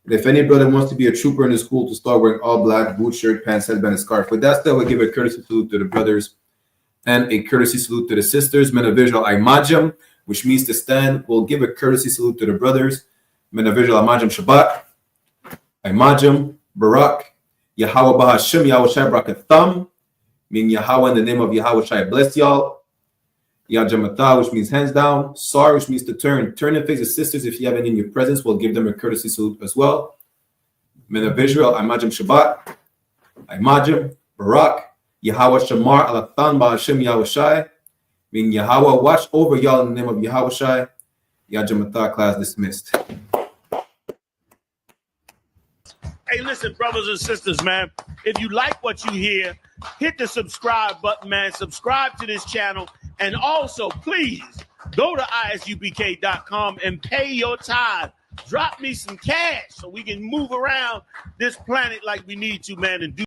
G: And if any brother wants to be a trooper in the school, to start wearing all black, boot, shirt, pants, headband, and scarf. With that said, we'll give a courtesy salute to the brothers and a courtesy salute to the sisters. Men of Israel, Imajam, which means to stand. We'll give a courtesy salute to the brothers. Men of Israel, Imajam Shabbat, Imajam, Barak, Yahweh Bahashim, Yahweh Shai Brakatham, meaning Yahweh in the name of Yahweh Shai bless y'all. Yajamata, which means hands down. Sar, which means to turn. Turn and face the sisters. If you have any in your presence, we'll give them a courtesy salute as well. Men of Israel, Imajam Shabbat, Imajam, Barak, Yahweh Shamar Alathan Ba'Hashem Yahushai. Meaning Yahweh watch over y'all in the name of Yahushai. Yajamatha class dismissed.
E: Hey, listen, brothers and sisters, man. If you like what you hear, hit the subscribe button, man. Subscribe to this channel. And also, please, go to isupk.com and pay your tithe. Drop me some cash so we can move around this planet like we need to, man, and do